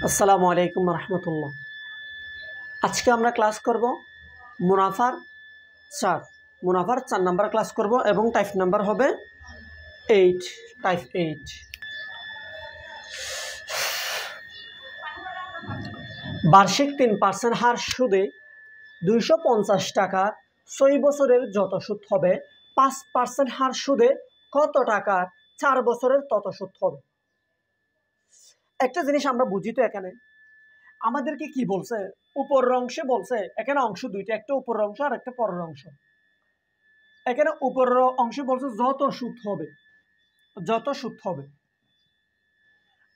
আসসালামু আলাইকুম রহমতুল্লাহ। আজকে আমরা ক্লাস করব মুনাফার চার নাম্বার ক্লাস করব এবং টাইপ নাম্বার হবে 8, টাইপ 8। বার্ষিক 3% হার সুদে 250 টাকা 6 বছরের যত সুদ হবে, 5% হার সুদে কত টাকার 4 বছরের তত সুদ হবে। একটা জিনিস আমরা বুঝি তো, এখানে আমাদেরকে কি বলছে, উপরের অংশে বলছে, এখানে অংশ দুইটা, একটা উপরের অংশ আর একটা পরের অংশ। এখানে উপরের অংশে বলছে যত সুদ হবে,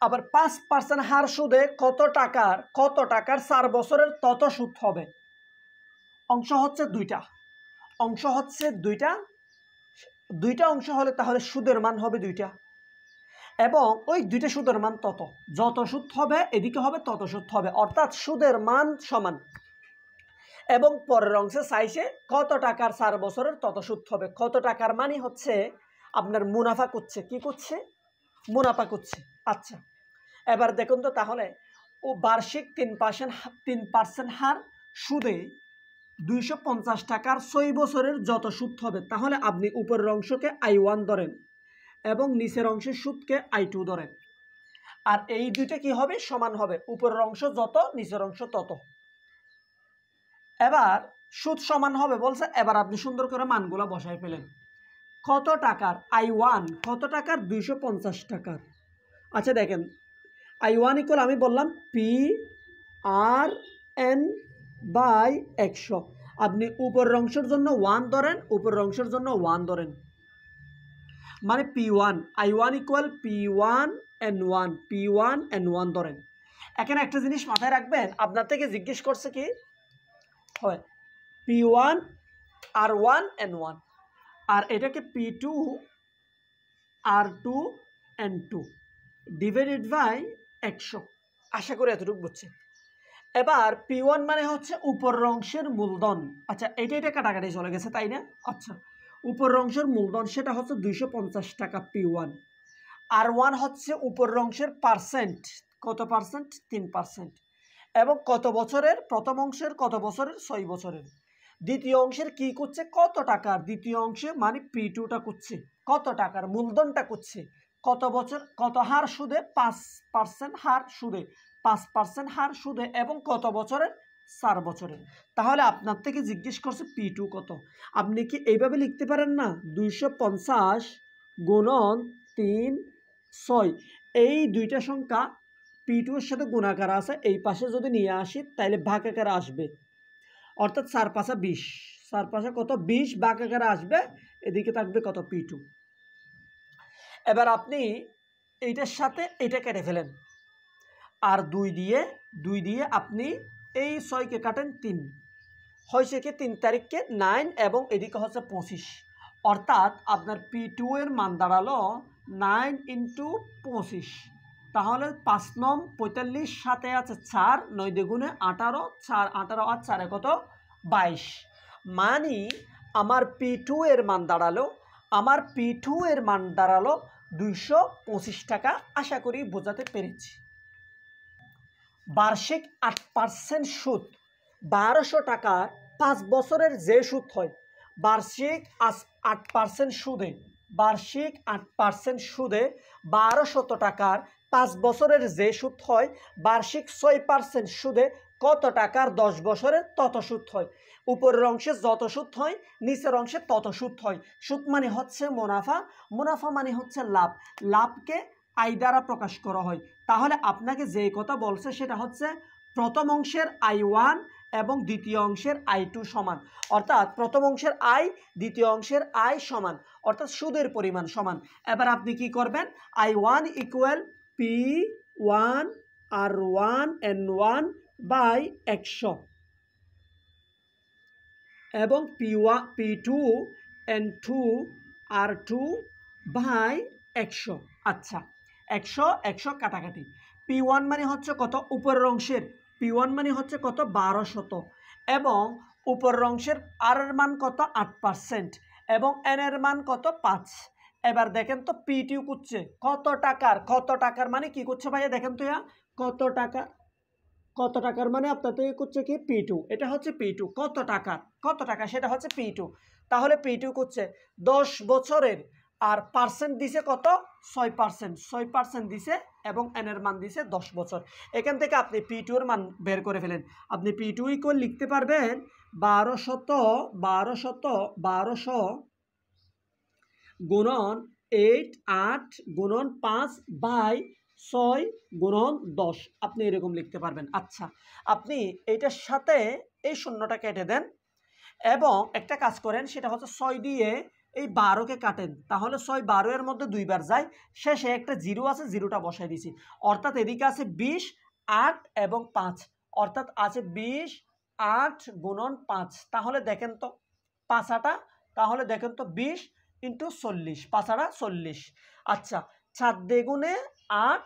আবার 5% হার সুদে কত টাকার 4 বছরের তত সুদ হবে। অংশ হচ্ছে দুইটা অংশ হলে তাহলে সুদের মান হবে দুইটা, এবং ওই দুইটা সুদের মান যত সুদ হবে এদিকে হবে তত সুদ হবে, অর্থাৎ সুদের মান সমান। এবং পরের অংশে চাইছে কত টাকার 4 বছরের তত সুদ হবে। কত টাকার মানে হচ্ছে আপনার মুনাফা করছে, কি করছে, মুনাফা করছে। আচ্ছা, এবার দেখুন তো, তাহলে ও বার্ষিক 3% হার সুদে 250 টাকার 6 বছরের যত সুদ হবে, তাহলে আপনি উপরের অংশকে I1 ধরেন এবং নিচের অংশের সুদকে I2 ধরেন। আর এই দুইটা কি হবে, সমান হবে, উপরের অংশ যত নিচের অংশ তত। এবার সুদ সমান হবে বলছে, এবার আপনি সুন্দর করে মানগুলো বসাই ফেলেন। কত টাকার I1, কত টাকার 250 টাকার। আচ্ছা দেখেন, I1 ইকুয়াল আমি বললাম PRN/100। আপনি উপরের অংশের জন্য 1 ধরেন, উপরের অংশের জন্য 1 ধরেন, মানে P1, I1 ইকুয়াল P1N1 ধরেন। এখানে একটা জিনিস মাথায় রাখবেন, আপনার থেকে জিজ্ঞেস করছে কি হয়, P1 R1 N1, আর এটাকে P2 R2 N2 divided by 100। আশা করি এতটুকু বুঝছেন। এবার P1 মানে হচ্ছে উপরের অংশের মূলধন। আচ্ছা, এটা কাটাকাটি চলে গেছে, তাই না? আচ্ছা, উপরের অংশের মূলধন সেটা হচ্ছে 250 টাকা P1। R1 হচ্ছে উপরের অংশের পার্সেন্ট, কত পার্সেন্ট, 3%। এবং কত বছরের, প্রথম অংশের কত বছরের, 6 বছরের। দ্বিতীয় অংশের কি করছে, কত টাকার, দ্বিতীয় অংশে মানে P2টা করছে কত টাকার, মূলধনটা করছে কত বছর, কত হার সুদে, 5% হার সুদে, 5% হার সুদে, এবং কত বছরের, 4 বছরের। তাহলে আপনার থেকে জিজ্ঞেস করছে P2 কত। আপনি কি এইভাবে লিখতে পারেন না, 250 গুণন 3 6, এই দুইটা সংখ্যা P2 এর সাথে গুণাকার আছে, এই পাশে যদি নিয়ে আসি তাহলে ভাগ আকারে আসবে, অর্থাৎ 4 5 20, 4 5 কত 20 ভাগ আকারে আসবে, এদিকে থাকবে কত P2। এবার আপনি এইটার সাথে এটা কেটে ফেলেন, আর 2 দিয়ে আপনি এই 6কে কাটেন 3, হয়েছে কি 3 তারিখকে 9 এবং এদিকে হচ্ছে 25, অর্থাৎ আপনার P2 এর মান দাঁড়ালো 9 × 25। তাহলে 5 9 45, সাথে আছে 4, 9 দুগুণে 18, 4 18 আর 4 কত 22। মানে আমার P2 এর মান দাঁড়ালো 225 টাকা। আশা করি বোঝাতে পেরেছি। বার্ষিক 8% সুদ 1200 টাকার 5 বছরের যে সুদ হয়, বার্ষিক 8% সুদে 1200 টাকার 5 বছরের যে সুদ হয়, বার্ষিক 6% সুদে কত টাকার 10 বছরের তত সুদ হয়। উপরের অংশে যত সুদ হয়, নিচের অংশে তত সুদ হয়। সুদ মানে হচ্ছে মুনাফা মানে হচ্ছে লাভকে I দ্বারা প্রকাশ করা হয়। তাহলে আপনাকে যে কথা বলছে সেটা হচ্ছে প্রথম অংশের I1 এবং দ্বিতীয় অংশের I2 সমান, অর্থাৎ প্রথম অংশের I দ্বিতীয় অংশের I সমান, অর্থাৎ সুদের পরিমাণ সমান। এবার আপনি কি করবেন, I1 equal P1 R1 N1 by 100 এবং P2 N2 R2 বাই 100। আচ্ছা, 100 কাটাকাটি। P1 মানে হচ্ছে কত, উপরের অংশের P1 মানে হচ্ছে কত 1200, এবং উপরের অংশের R এর মান কত 8% এবং N এর মান কত 5। এবার দেখেন তো P2 করছে কত টাকার মানে কি করছে ভাইয়া, দেখেন তো কত টাকা, কত টাকার মানে আপনার থেকে করছে কি P2, এটা হচ্ছে P2 কত টাকা সেটা হচ্ছে P2। তাহলে P2 করছে 10 বছরের, আর পার্সেন্ট দিছে কত 6% দিছে, এবং n এর মান দিছে 10 বছর। এখান থেকে আপনি P2 এর মান বের করে ফেলেন। আপনি P2 ইকুয়াল লিখতে পারবেন 1200 গুণন 8 গুণন 5/6 গুণন 10, আপনি এরকম লিখতে পারবেন। আচ্ছা, আপনি এটার সাথে এই শূন্যটা কেটে দেন এবং একটা কাজ করেন, সেটা হচ্ছে 6 দিয়ে এই 12কে কাটেন, তাহলে 6 12 এর মধ্যে দুইবার যায়, শেষে একটা জিরো আছে, জিরোটা বসাই দিছি, অর্থাৎ এদিকে আছে 20, 8 এবং 5, অর্থাৎ আছে 20, 8 গুণন 5। তাহলে দেখেন তো 5 তাহলে দেখেন তো 20 ইন্টু 40, 5 40। আচ্ছা, 4 দ্বিগুণে 8,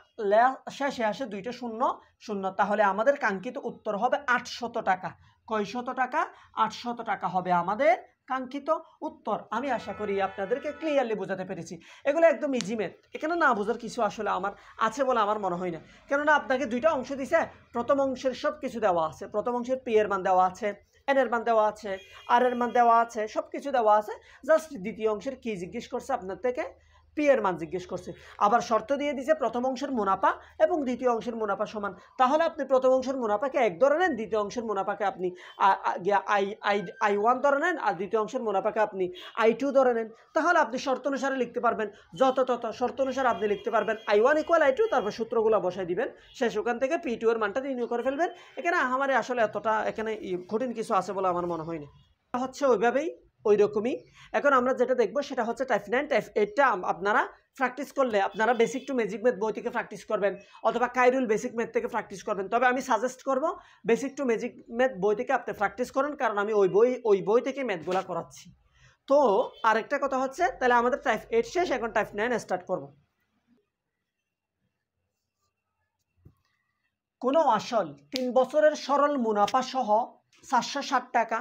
শেষে আসে দুইটা শূন্য শূন্য, তাহলে আমাদের কাঙ্ক্ষিত উত্তর হবে 800 টাকা। কয়শত টাকা? 800 টাকা হবে আমাদের কাঙ্ক্ষিত উত্তর। আমি আশা করি আপনাদেরকে ক্লিয়ারলি বোঝাতে পেরেছি। এগুলো একদম ইজি ম্যাথ, এখানে না বোঝার কিছু আসলে আমার আছে বলে আমার মনে হয় না। কেননা আপনাকে দুইটা অংশ দিছে, প্রথম অংশের সব কিছু দেওয়া আছে, প্রথম অংশের পি এর মান দেওয়া আছে, এন এর মান দেওয়া আছে, আর এর মান দেওয়া আছে, সব কিছু দেওয়া আছে। জাস্ট দ্বিতীয় অংশের কি জিজ্ঞেস করছে আপনার থেকে? পি এর মান জিজ্ঞেস করছে। আবার শর্ত দিয়ে দিছে প্রথম অংশের মুনাফা এবং দ্বিতীয় অংশের মুনাফা সমান। তাহলে আপনি প্রথম অংশের মুনাফাকে 1 ধরে নেন, দ্বিতীয় অংশের মুনাফাকে আপনি I1 ধরে নেন, আর দ্বিতীয় অংশের মুনাফাকে আপনি I2 ধরে নেন। তাহলে আপনি শর্ত অনুসারে লিখতে পারবেন, যত শর্ত অনুসারে আপনি লিখতে পারবেন I1 = I2, তারপর সূত্রগুলো বসাই দিবেন, শেষ ওখান থেকে P2 এর মানটা নির্ণয় করে ফেলবেন। এখানে আমারে আসলে এতটা এখানে কঠিন কিছু আছে বলে আমার মনে হয় না, হচ্ছে ওইভাবেই ওই রকমই। এখন আমরা যেটা দেখবো সেটা হচ্ছে টাইপ 9, টাইপ 8টা আপনারা প্র্যাকটিস করলে, আপনারা বেসিক টু ম্যাজিক ম্যাথ বই থেকে প্র্যাকটিস করবেন অথবা কাইরুল বেসিক ম্যাথ থেকে প্র্যাকটিস করবেন। তবে আমি সাজেস্ট করব বেসিক টু ম্যাজিক ম্যাথ বই থেকে আপনি প্র্যাকটিস করেন, কারণ আমি ওই বই থেকে ম্যাথগুলো করাচ্ছি। তো আরেকটা কথা হচ্ছে, তাহলে আমাদের টাইপ 8 শেষ, এখন টাইপ 9 স্টার্ট করব। কোনো আসল 3 বছরের সরল মুনাফা সহ 760 টাকা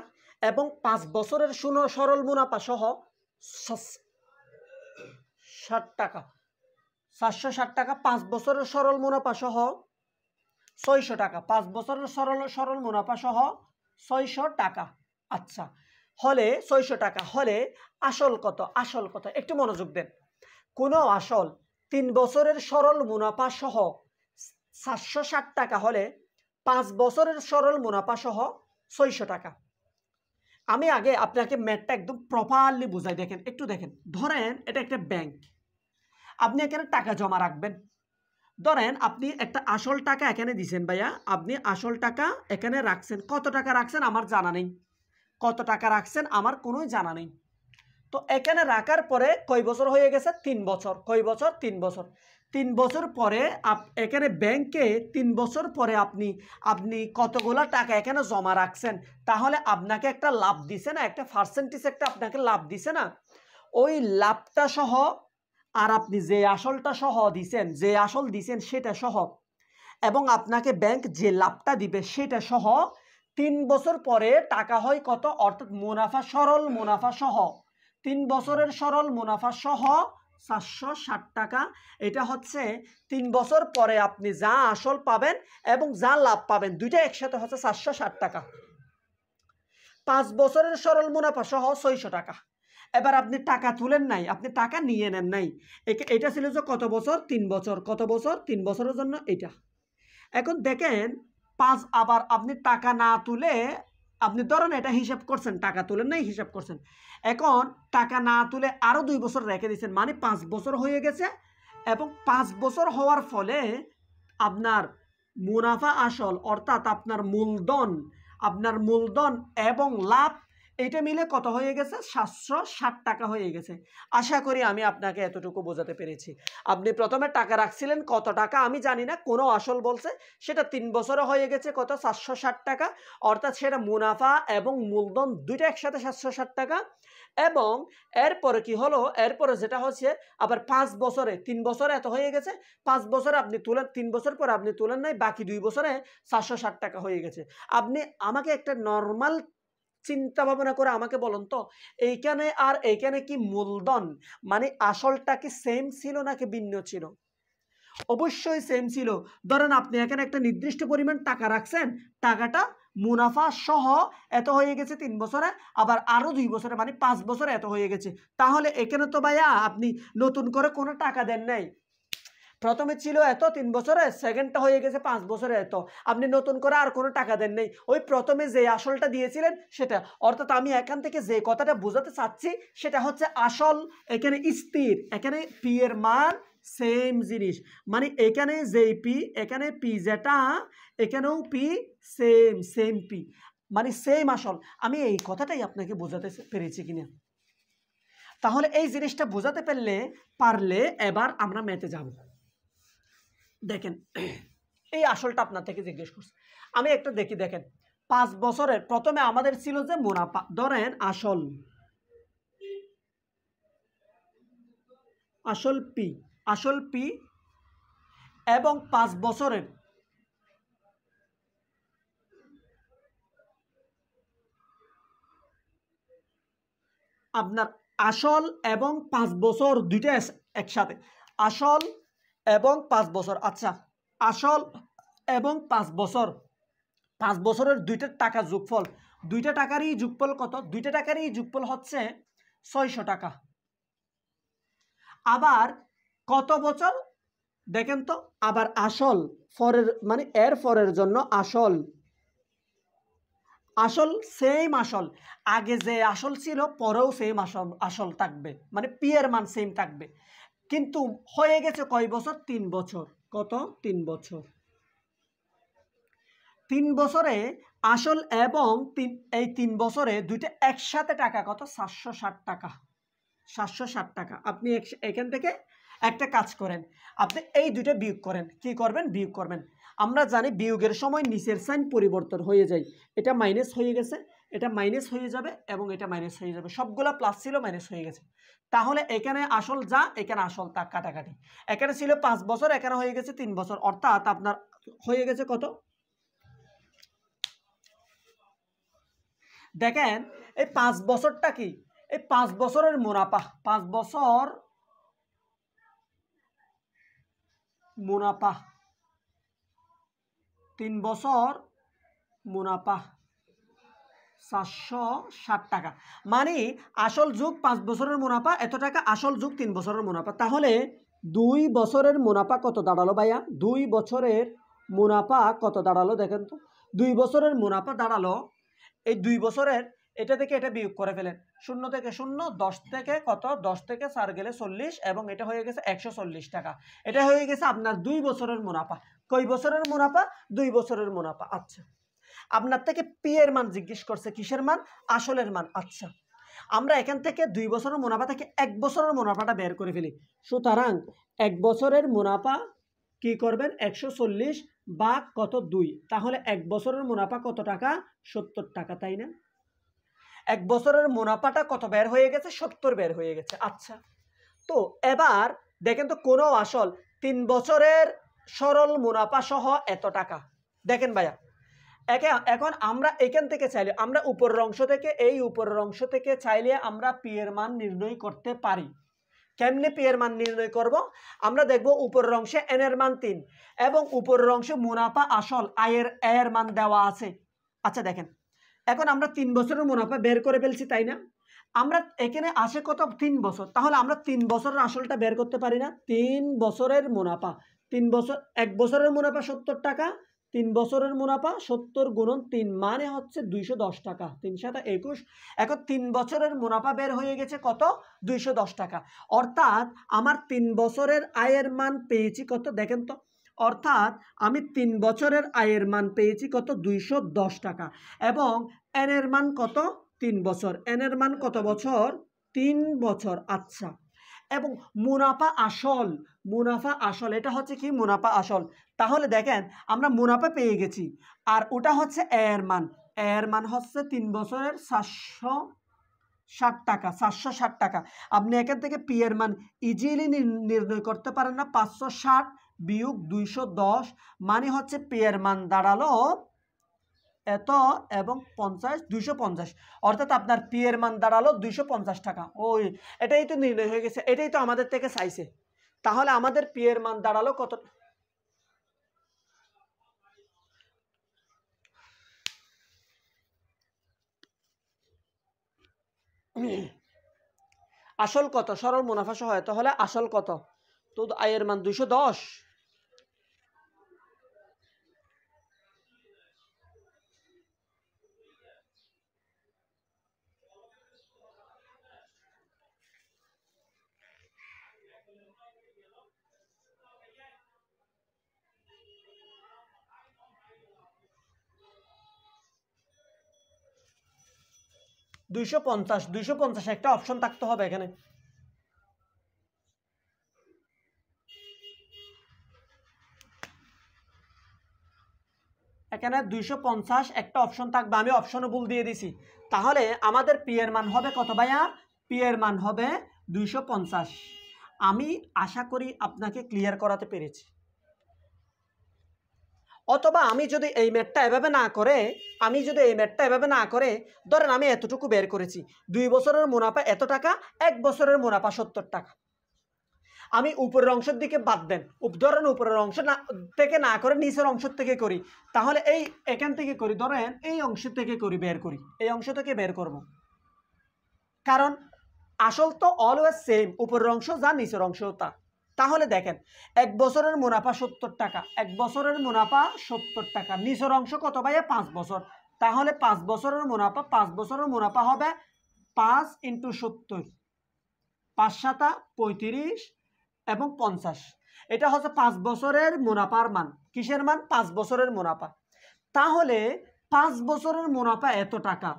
এবং 5 বছরের সরল মুনাফা সহ 60 টাকা, 760 টাকা, 5 বছরের সরল মুনাফা সহ 600 টাকা, 5 বছরের সরল মুনাফা সহ 600 টাকা। আচ্ছা, হলে 600 টাকা হলে আসল কত? আসল কত একটু মনোযোগ দেন। কোনো আসল 3 বছরের সরল মুনাফা সহ 760 টাকা হলে 5 বছরের সরল মুনাফা সহ 600 টাকা। আমি আগে আপনাকে ম্যাথটা একদম প্রপারলি বুঝাই, দেখেন একটু দেখেন। ধরেন এটা একটা ব্যাংক, আপনি এখানে টাকা জমা রাখবেন। ধরেন আপনি একটা আসল টাকা এখানে দিছেন ভাইয়া, আপনি আসল টাকা এখানে রাখছেন। কত টাকা রাখছেন আমার জানা নেই, কত টাকা রাখছেন আমার কোনো জানা নেই। তো এখানে রাখার পরে কয় বছর হয়ে গেছে? 3 বছর। কয় বছর? 3 বছর। 3 বছর পরে এখানে ব্যাংকে 3 বছর পরে আপনি কতগুলো টাকা এখানে জমা রাখছেন, তাহলে আপনাকে একটা লাভ দিছে না, একটা পার্সেন্টেজ একটা আপনাকে লাভ দিছে না। ওই লাভটা সহ আর আপনি যে আসলটা সহ দিছেন, যে আসল দিছেন সেটা সহ, এবং আপনাকে ব্যাংক যে লাভটা দিবে সেটা সহ 3 বছর পরে টাকা হয় কত? অর্থাৎ মুনাফা, সরল মুনাফা সহ 3 বছরের সরল মুনাফা সহ 760 টাকা। এটা হচ্ছে 3 বছর পরে আপনি যা আসল পাবেন এবং যা লাভ পাবেন দুইটা একসাথে হচ্ছে 760 টাকা। 5 বছরের সরল মুনাফা সহ 600 টাকা। এবার আপনি টাকা তুলেন নাই, আপনি টাকা নিয়ে নেন নাই। এটা ছিল যে কত বছর? 3 বছর। কত বছর? 3 বছরের জন্য এটা। এখন দেখেন 5, আবার আপনি টাকা না তুলে, আপনি ধরেন এটা হিসাব করছেন, টাকা তুলেন নাই, হিসাব করছেন। এখন টাকা না তুলে আরও 2 বছর রেখে দিয়েছেন, মানে 5 বছর হয়ে গেছে। এবং 5 বছর হওয়ার ফলে আপনার মুনাফা আসল, অর্থাৎ আপনার মূলধন এবং লাভ এটা মিলে কত হয়ে গেছে? 760 টাকা হয়ে গেছে। আশা করি আমি আপনাকে এতটুকু বোঝাতে পেরেছি। আপনি প্রথমে টাকা রাখছিলেন কত টাকা আমি জানি না, কোনো আসল বলছে, সেটা 3 বছরে হয়ে গেছে কত? 760 টাকা, অর্থাৎ সেটা মুনাফা এবং মূলধন দুইটা একসাথে 760 টাকা। এবং এরপরে কি হলো? এরপরে যেটা হচ্ছে আবার 5 বছরে, 3 বছরে এত হয়ে গেছে, 5 বছরে আপনি তুলেন, 3 বছর পরে আপনি তুলেন নাই, বাকি 2 বছরে 760 টাকা হয়ে গেছে। আপনি আমাকে একটা নর্মাল চিন্তা ভাবনা করে আমাকে বলুন তো, এইখানে আর এইখানে কি মূলধন মানে আসলটা কি সেম ছিল নাকি ভিন্ন ছিল? অবশ্যই সেম ছিল। ধরেন আপনি এখানে একটা নির্দিষ্ট পরিমাণ টাকা রাখছেন, টাকাটা মুনাফা সহ এত হয়ে গেছে 3 বছরে, আবার আরও 2 বছরে মানে 5 বছরে এত হয়ে গেছে। তাহলে এখানে তো ভাইয়া আপনি নতুন করে কোনো টাকা দেন নাই। প্রথমে ছিল এত 3 বছরে, সেকেন্ডটা হয়ে গেছে 5 বছরে এত, আপনি নতুন করে আর কোনো টাকা দেন নেই, ওই প্রথমে যে আসলটা দিয়েছিলেন সেটা। অর্থাৎ আমি এখান থেকে যে কথাটা বোঝাতে চাচ্ছি সেটা হচ্ছে আসল এখানে স্থির, এখানে পি এর মান সেম জিনিস, মানে এখানে যেই পি এখানে পি যেটা, এখানেও পি সেম সেম পি, মানে সেম আসল। আমি এই কথাটাই আপনাকে বোঝাতে পেরেছি কিনা? তাহলে এই জিনিসটা বোঝাতে পারলে এবার আমরা ম্যাথে যাব। দেখেন এই আসলটা আপনার থেকে জিজ্ঞেস করছে, আমি একটা দেখি। দেখেন 5 বছরের প্রথমে আমাদের ছিল যে মুনাফা, ধরেন আসল পি এবং 5 বছরের আপনার আসল এবং 5 বছর দুইটা একসাথে, আসল এবং 5 বছর। আচ্ছা, আসল এবং 5 বছর, 5 বছরের দুইটা টাকা যোগফল, দুইটা টাকারই যোগফল কত? দুইটা টাকারই যোগফল হচ্ছে 600 টাকা। আবার কত বছর দেখেন তো, আবার আসল ফরের মানে এর ফরের জন্য আসল সেম আসল, আগে যে আসল ছিল পরেও সেম আসল থাকবে, মানে পি এর মান সেম থাকবে। কিন্তু হয়ে গেছে কয় বছর? 3 বছর। কত? 3 বছর। 3 বছরে আসল এবং এই 3 বছরে দুইটা একসাথে টাকা কত? 760 টাকা। 760 টাকা। আপনি এখান থেকে একটা কাজ করেন, আপনি এই দুইটা বিয়োগ করেন। কি করবেন? বিয়োগ করবেন। আমরা জানি বিয়োগের সময় নিচের সাইন পরিবর্তন হয়ে যায়, এটা মাইনাস হয়ে গেছে, এটা মাইনাস হয়ে যাবে এবং এটা মাইনাস হয়ে যাবে, সবগুলা প্লাস ছিল মাইনাস হয়ে গেছে। তাহলে এখানে আসল যা, এখানে আসল তা কাটাকাটি। এখানে ছিল 5 বছর, এখানে হয়ে গেছে 3 বছর, অর্থাৎ আপনার হয়ে গেছে কত? দেখেন এই 5 বছরটা কি? এই 5 বছরের মুনাফা, 5 বছর মুনাফা, 3 বছর মুনাফা 760 টাকা, মানে আসল যুগ 5 বছরের মুনাফা এত টাকা, আসল যুগ 3 বছরের মুনাফা। তাহলে 2 বছরের মুনাফা কত দাঁড়ালো ভাইয়া? 2 বছরের মুনাফা কত দাঁড়ালো দেখেন তো? 2 বছরের মুনাফা দাঁড়ালো, এই 2 বছরের এটা থেকে এটা বিয়োগ করে ফেলেন, 0 থেকে 0, 10 থেকে কত? 10 থেকে 4 গেলে 40 এবং এটা হয়ে গেছে 140 টাকা। এটা হয়ে গেছে আপনার 2 বছরের মুনাফা। কয় বছরের মুনাফা? 2 বছরের মুনাফা। আচ্ছা, আপনার থেকে পি এর মান জিজ্ঞেস করছে, কিসের মান? আসলের মান। আচ্ছা, আমরা এখান থেকে 2 বছরের মুনাফা থেকে 1 বছরের মুনাফাটা বের করে ফেলি। সুতরাং 1 বছরের মুনাফা কি করবেন? 140 ভাগ কত? 2। তাহলে 1 বছরের মুনাফা কত টাকা? 70 টাকা, তাই না? 1 বছরের মুনাফাটা কত বের হয়ে গেছে? 70 বের হয়ে গেছে। আচ্ছা, তো এবার দেখেন তো কোনো আসল 3 বছরের সরল মুনাফা সহ এত টাকা। দেখেন ভাইয়া, এখন আমরা এখান থেকে চাইলে, আমরা উপরের অংশ থেকে, এই উপরের অংশ থেকে চাইলে আমরা পি এর মান নির্ণয় করতে পারি। কেমনে পি এর মান নির্ণয় করব? আমরা দেখব উপরের অংশে এন এর মান 3 এবং উপরের অংশে মুনাফা আসল এর মান দেওয়া আছে। আচ্ছা দেখেন, এখন আমরা 3 বছরের মুনাফা বের করে ফেলছি, তাই না? আমরা এখানে আসে কত? 3 বছর। তাহলে আমরা 3 বছরের আসলটা বের করতে পারি না? 3 বছরের মুনাফা, 3 বছর, 1 বছরের মুনাফা 70 টাকা, 3 বছরের মুনাফা 70 গুণন 3 মানে হচ্ছে 210 টাকা, 3 7 21। এখন 3 বছরের মুনাফা বের হয়ে গেছে কত? 210 টাকা। অর্থাৎ আমার 3 বছরের আয়ের মান পেয়েছি কত দেখেন তো? অর্থাৎ আমি 3 বছরের আয়ের মান পেয়েছি কত? 210 টাকা। এবং এন এর মান কত? 3 বছর। এন এর মান কত বছর? 3 বছর। আচ্ছা, এবং মুনাফা আসল, এটা হচ্ছে কি? মুনাফা আসল। তাহলে দেখেন আমরা মুনাফা পেয়ে গেছি, আর ওটা হচ্ছে এর মান হচ্ছে 3 বছরের 760 টাকা, 760 টাকা। আপনি এখান থেকে পি এর মান ইজিলি নির্ণয় করতে পারেন না? 560 বিয়োগ 210 মানে হচ্ছে পি এর মান দাঁড়ালো এত এবং 50, 250, অর্থাৎ আপনার পি এর মান দাঁড়ালো 250 টাকা। ওই এটাই তো নির্ণয় হয়ে গেছে, এটাই তো আমাদের থেকে চাইছে। তাহলে আমাদের পি এর মান দাঁড়ালো কত? আসল কত? সরল মুনাফা সহায়তা হলে আসল কত? তো আয়ের মান 210। দুইশো পঞ্চাশ একটা অপশন থাকতে হবে এখানে। এখানে 250 একটা অপশন থাকবে, আমি অপশনে ভুল দিয়ে দিছি। তাহলে আমাদের পি এর মান হবে কত ভাইয়া? পি এর মান হবে 250। আমি আশা করি আপনাকে ক্লিয়ার করাতে পেরেছি। অথবা আমি যদি এই ম্যাথটা এভাবে না করে ধরেন আমি এতটুকু বের করেছি, 2 বছরের মুনাফা এত টাকা, 1 বছরের মুনাফা 70 টাকা। আমি উপরের অংশের দিকে বাদ দেন, ধরেন উপরের অংশ থেকে না করে নিচের অংশ থেকে করি, তাহলে এখান থেকে করি, ধরেন এই অংশ থেকে বের করি, এই অংশ থেকে বের করব। কারণ আসল তো অলওয়েজ সেম, উপরের অংশ যা নিচের অংশ তা। তাহলে দেখেন 1 বছরের মুনাফা 70 টাকা, 1 বছরের মুনাফা 70 টাকা, নিচের অংশ কত ভাইয়া? 5 বছর। তাহলে 5 বছরের মুনাফা হবে 5 × 70, 5 7 35 এবং 50। এটা হচ্ছে 5 বছরের মুনাফার মান। কিসের মান? 5 বছরের মুনাফা। তাহলে 5 বছরের মুনাফা এত টাকা,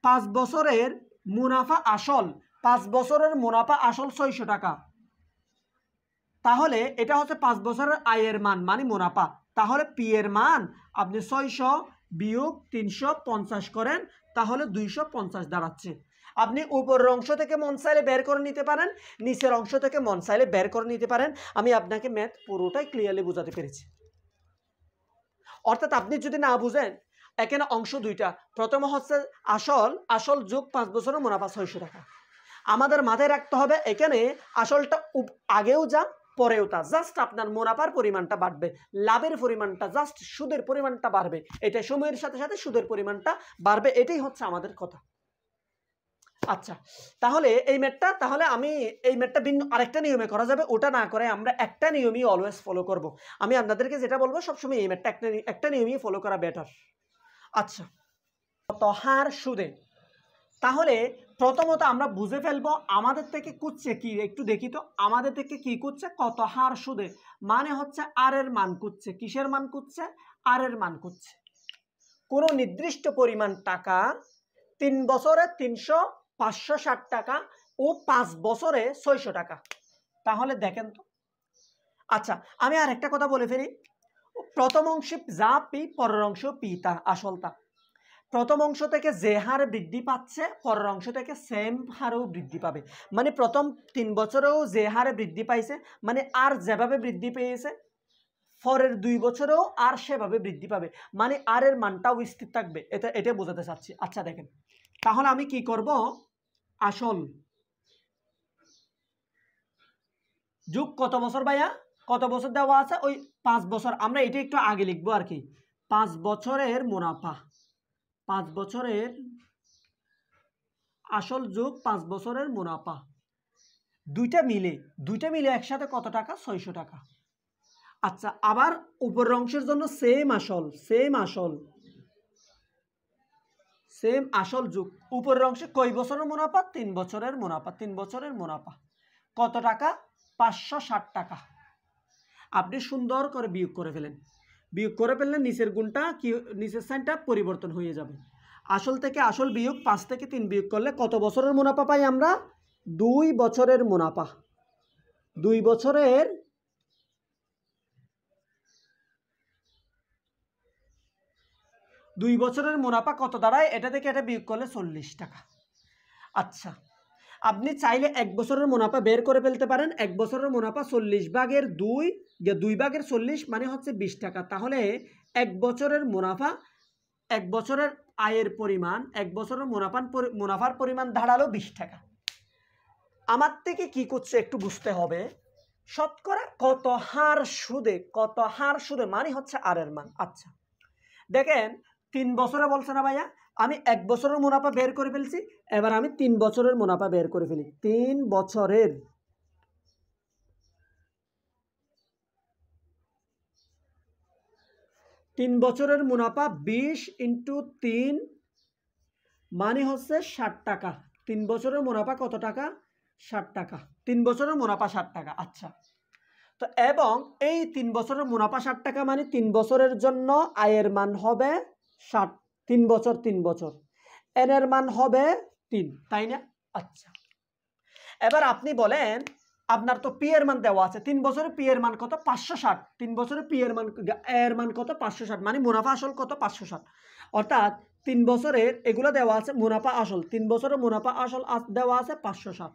5 বছরের মুনাফা আসল, 5 বছরের মুনাফা আসল 600 টাকা। তাহলে এটা হচ্ছে 5 বছরের আয়ের মান মানে মুনাফা। তাহলে পি এর মান আপনি 600 বিয়োগ 350 করেন, তাহলে 250 দাঁড়াচ্ছে। আপনি উপরের অংশ থেকে মন চাইলে বের করে নিতে পারেন, নিচের অংশ থেকে মন চাইলে বের করে নিতে পারেন। আমি আপনাকে ম্যাথ পুরোটাই ক্লিয়ারলি বোঝাতে পেরেছি। অর্থাৎ আপনি যদি না বুঝেন, এখানে অংশ দুইটা, প্রথম হচ্ছে আসল যোগ 5 বছরের মুনাফা 600 টাকা। আমাদের মাথায় রাখতে হবে এখানে আসলটা আগেও যা পরেও তা, জাস্ট আপনার মুনাফার পরিমাণটা বাড়বে, লাভের পরিমাণটা জাস্ট সুদের পরিমাণটা বাড়বে। এটা সময়ের সাথে সাথে সুদের পরিমাণটা বাড়বে, এটাই হচ্ছে আমাদের কথা। আচ্ছা, তাহলে আমি এই ম্যাথটা ভিন্ন আরেকটা নিয়মে করা যাবে, ওটা না করে আমরা একটা নিয়মই অলওয়েজ ফলো করব। আমি আপনাদেরকে যেটা বলবো সবসময় এই ম্যাথটা একটা নিয়মই ফলো করা বেটার। আচ্ছা, কত হার সুদে? তাহলে প্রথমত আমরা বুঝে ফেলবো আমাদের থেকে কুচ্ছে কি, একটু দেখি তো আমাদের থেকে কি কুচ্ছে? কত হার সুদে মানে হচ্ছে আর এর মান কুচ্ছে। কিসের মান কুচ্ছে? আর এর মান কুচ্ছে। কোনো নির্দিষ্ট পরিমাণ টাকা 3 বছরে 560 টাকা ও 5 বছরে 600 টাকা। তাহলে দেখেন তো। আচ্ছা, আমি আর একটা কথা বলে ফেলি, প্রথম অংশে যা পি পরের অংশ পি তা আসলটা। প্রথম অংশ থেকে যে হারে বৃদ্ধি পাচ্ছে পরের অংশ থেকে সেম হারেও বৃদ্ধি পাবে। মানে প্রথম 3 বছরেও যে হারে বৃদ্ধি পাইছে, মানে আর যেভাবে বৃদ্ধি পেয়েছে পরের 2 বছরেও আর সেভাবে বৃদ্ধি পাবে, মানে আর এর মানটাও স্থির থাকবে। এটা বোঝাতে চাচ্ছি। আচ্ছা দেখেন, তাহলে আমি কি করব? আসল যোগ কত বছর ভাইয়া? কত বছর দেওয়া আছে? ওই 5 বছর। আমরা এটা একটু আগে লিখবো আর কি। 5 বছরের মুনাফা, 5 বছরের আসল যোগ 5 বছরের মুনাফা, দুইটা মিলে একসাথে কত টাকা? 600 টাকা। আচ্ছা, আবার উপরের অংশের জন্য সেম আসল যোগ উপরের অংশে কয় বছরের মুনাফা? 3 বছরের মুনাফা। 3 বছরের মুনাফা কত টাকা? 560 টাকা। আপনি সুন্দর করে বিয়োগ করে ফেললে নিচের গুণটা কি, নিচের সাইনটা পরিবর্তন হয়ে যাবে। আসল থেকে আসল বিয়োগ 5 থেকে 3 বিয়োগ করলে কত বছরের মুনাফা পাই আমরা? 2 বছরের মুনাফা। 2 বছরের মুনাফা কত দাঁড়ায়? এটা থেকে এটা বিয়োগ করলে 40 টাকা। আচ্ছা, আপনি চাইলে 1 বছরের মুনাফা বের করে ফেলতে পারেন। 1 বছরের মুনাফা 40 ভাগের 2 ভাগের 40 মানে হচ্ছে 20 টাকা। তাহলে 1 বছরের মুনাফা, 1 বছরের আয়ের পরিমাণ, 1 বছরের মুনাফার পরিমাণ দাঁড়ালো 20 টাকা। আমার থেকে কি করছে একটু বুঝতে হবে। শতকরা কত হার সুদে মানে হচ্ছে আর এর মান। আচ্ছা দেখেন 3 বছরে বলছে না ভাইয়া, আমি 1 বছরের মুনাফা বের করে ফেলছি, এবার আমি 3 বছরের মুনাফা বের করে ফেলি। 3 বছরের মুনাফা 20 × 3 মানে হচ্ছে 60 টাকা। 3 বছরের মুনাফা কত টাকা? 60 টাকা। 3 বছরের মুনাফা 60 টাকা। আচ্ছা তো এবং এই 3 বছরের মুনাফা 60 টাকা মানে 3 বছরের জন্য আয়ের মান হবে 60। 3 বছর এন এর মান হবে 3, তাই না? আচ্ছা এবার আপনি বলেন আপনার তো পি এর মান দেওয়া আছে, 3 বছরে পি এর মান কত? 560। 3 বছরে পি এর মান কত? 560, মানে মুনাফা আসল কত? 560। অর্থাৎ 3 বছরের এগুলো দেওয়া আছে মুনাফা আসল, 3 বছরের মুনাফা আসল দেওয়া আছে 560।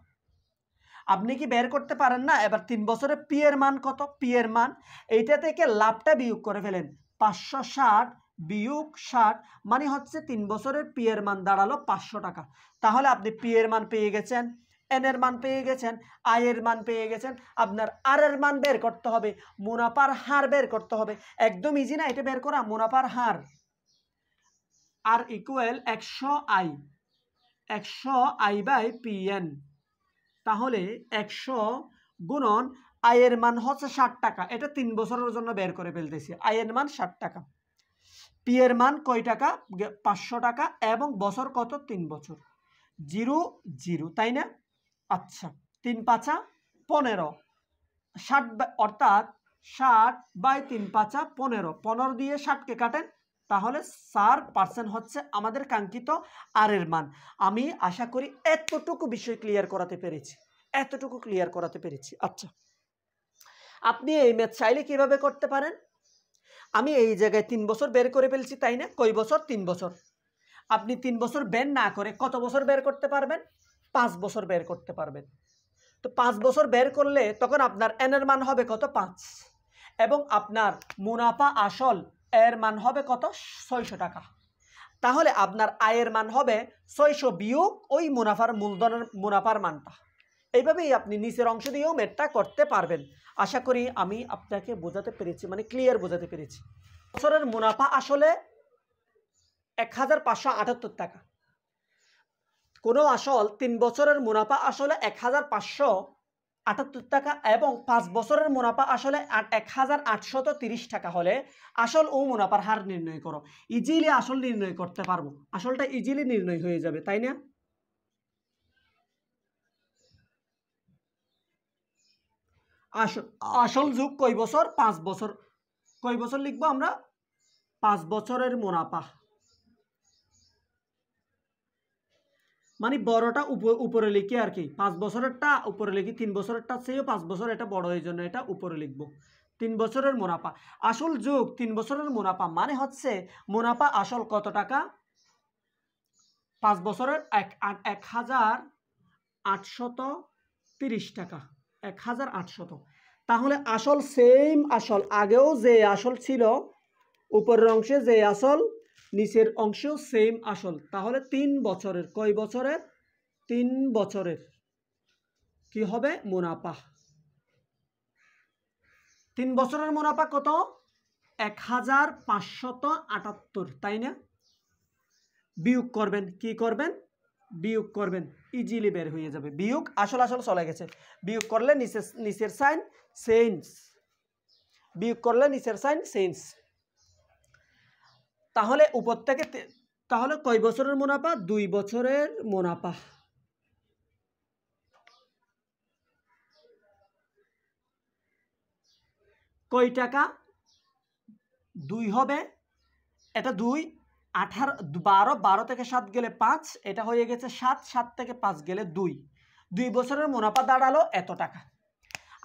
আপনি কি বের করতে পারেন না? এবার 3 বছরে পি এর মান কত? পি এর মান এইটা থেকে লাভটা বিয়োগ করে ফেলেন। 560 বিয়োগ 60 মানে হচ্ছে 3 বছরের পি এর মান দাঁড়ালো 500 টাকা। তাহলে আপনি পি এর মান পেয়ে গেছেন, এন এর মান পেয়ে গেছেন, আই এর মান পেয়ে গেছেন। আপনার আর এর মান বের করতে হবে, মুনাফার হার বের করতে হবে। একদম ইজি না এটা বের করা? মুনাফার হার আর equal 100 I by P N. তাহলে 100 গুণন আয়ের মান হচ্ছে 60 টাকা, এটা 3 বছরের জন্য বের করে ফেলতেছি। আয়ের মান 60 টাকা, পি এর মান কয় টাকা? 500 টাকা, এবং বছর কত? 3 বছর। 0 0, তাই না? আচ্ছা 3 5 15, 60 অর্থাৎ 60 বাই 3 5 15, 15 দিয়ে 60কে কাটেন, তাহলে 4% হচ্ছে আমাদের কাঙ্ক্ষিত আর এর মান। আমি আশা করি এতটুকু বিষয় ক্লিয়ার করাতে পেরেছি। আচ্ছা আপনি এই ম্যাথ চাইলে কিভাবে করতে পারেন? আমি এই জায়গায় 3 বছর বের করে ফেলছি, তাই না? কয় বছর? 3 বছর। আপনি 3 বছর বের না করে কত বছর বের করতে পারবেন? 5 বছর বের করতে পারবেন। তো 5 বছর বের করলে তখন আপনার এন এর মান হবে কত? 5, এবং আপনার মুনাফা আসল এর মান হবে কত? 600 টাকা। তাহলে আপনার আয়ের মান হবে 600 বিয়োগ ওই মুনাফার মানটা। এইভাবেই আপনি নিচের অংশ দিয়েও ম্যাথটা করতে পারবেন। আশা করি আমি আপনাকে বোঝাতে পেরেছি, মানে ক্লিয়ার বোঝাতে পেরেছি। বছরের মুনাফা আসলে 1578 টাকা। কোনো আসল 3 বছরের মুনাফা আসলে 1578 টাকা, এবং 5 বছরের মুনাফা আসলে 1830 টাকা হলে আসল ও মুনাফার হার নির্ণয় করো। ইজিলি আসল নির্ণয় করতে পারবো, আসলটা ইজিলি নির্ণয় হয়ে যাবে, তাই না? আসল যুগ কয় বছর? 5 বছর। কয় বছর লিখবো আমরা? 5 বছরের মুনাফা, মানে বড়টা উপরে লিখি আর কি। 5 বছরেরটা উপরে লিখি, 3 বছরেরটা চেয়েও 5 বছর এটা বড়, এই জন্য এটা উপরে লিখবো। 3 বছরের মুনাফা আসল যোগ 3 বছরের মুনাফা মানে হচ্ছে মুনাফা আসল কত টাকা? 5 বছরের 1830 টাকা, 1800। তাহলে আসল সেম আসল, আগেও যে আসল ছিল উপরের অংশে যে আসল, নিচের অংশেও সেম আসল। তাহলে 3 বছরের, কয় বছরের? 3 বছরের কি হবে? মুনাফা। 3 বছরের মুনাফা কত? 1578, তাই না? বিয়োগ করবেন, কি করবেন? বিয়োগ করবেন, ইজিলি বের হয়ে যাবে। বিয়োগ আসল চলে গেছে, বিয়োগ করলে নিচের সাইন চেঞ্জ, বিয়োগ করলে নিচের সাইন চেঞ্জ। তাহলে উপর থেকে, তাহলে কয় বছরের মুনাফা? 2 বছরের মুনাফা। কয় টাকা? 2 হবে, এটা 2, 18 12, 12 থেকে 7 গেলে 5, এটা হয়ে গেছে 7, 7 থেকে 5 গেলে 2 বছরের মুনাফা দাঁড়ালো এত টাকা।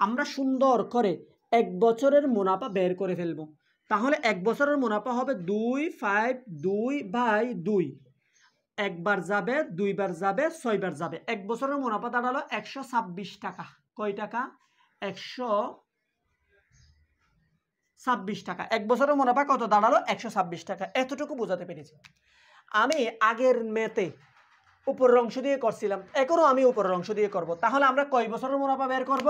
আমরা সুন্দর করে 1 বছরের মুনাফা বের করে ফেলবো। তাহলে 1 বছরের মুনাফা হবে 2/2, একবার যাবে, 2 বার যাবে, 6 বার যাবে। 1 বছরের মুনাফা দাঁড়ালো 126 টাকা। কয় টাকা? 126 টাকা। 1 বছরের মুনাফা কত দাঁড়ালো? 126 টাকা। এতটুকু বোঝাতে পেরেছি। আমি আগের ম্যাথে উপরের অংশ দিয়ে করছিলাম, এখনো আমি উপরের অংশ দিয়ে করব। তাহলে আমরা কয় বছরের মুনাফা বের করব?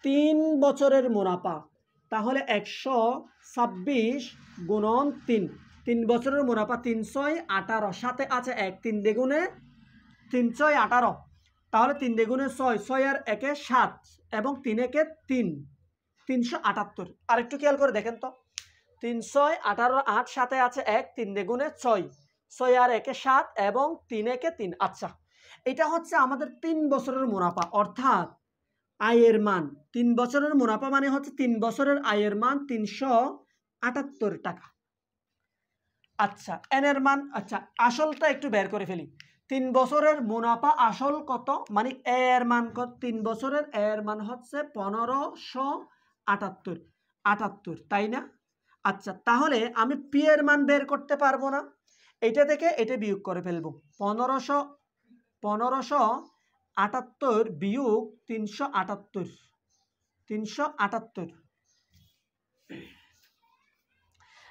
3 বছরের মুনাফা, তাহলে 126 গুণন 3, 3 বছরের মুনাফা 318, সাথে আছে 1, 3 দ্বিগুণে 318, তাহলে 3 দ্বিগুণে 6, 6 আর 1 7 এবং 3 একে 3, 378। আরেকটু খেয়াল করে দেখেন তো, 318 8, সাথে আছে 1, 3 দ্বিগুণে 6, 6 আর 1 7 এবং 3 একে 3। আচ্ছা, এটা হচ্ছে আমাদের 3 বছরের মুনাফা, অর্থাৎ আয়ের মান 3 বছরের মুনাফা মানে হচ্ছে 3 বছরের আয়ের মান 378 টাকা। আচ্ছা, এন এর মান, আচ্ছা আসলটা একটু বের করে ফেলি। 3 বছরের মুনাফা আসল কত, মানে এ এর মান কত? 3 বছরের এ এর মান হচ্ছে 1578, তাই না? আচ্ছা, তাহলে আমি পি এর মান বের করতে পারবো না? এটা থেকে এটা বিয়োগ করে ফেলবো। 1578 বিয়োগ 378।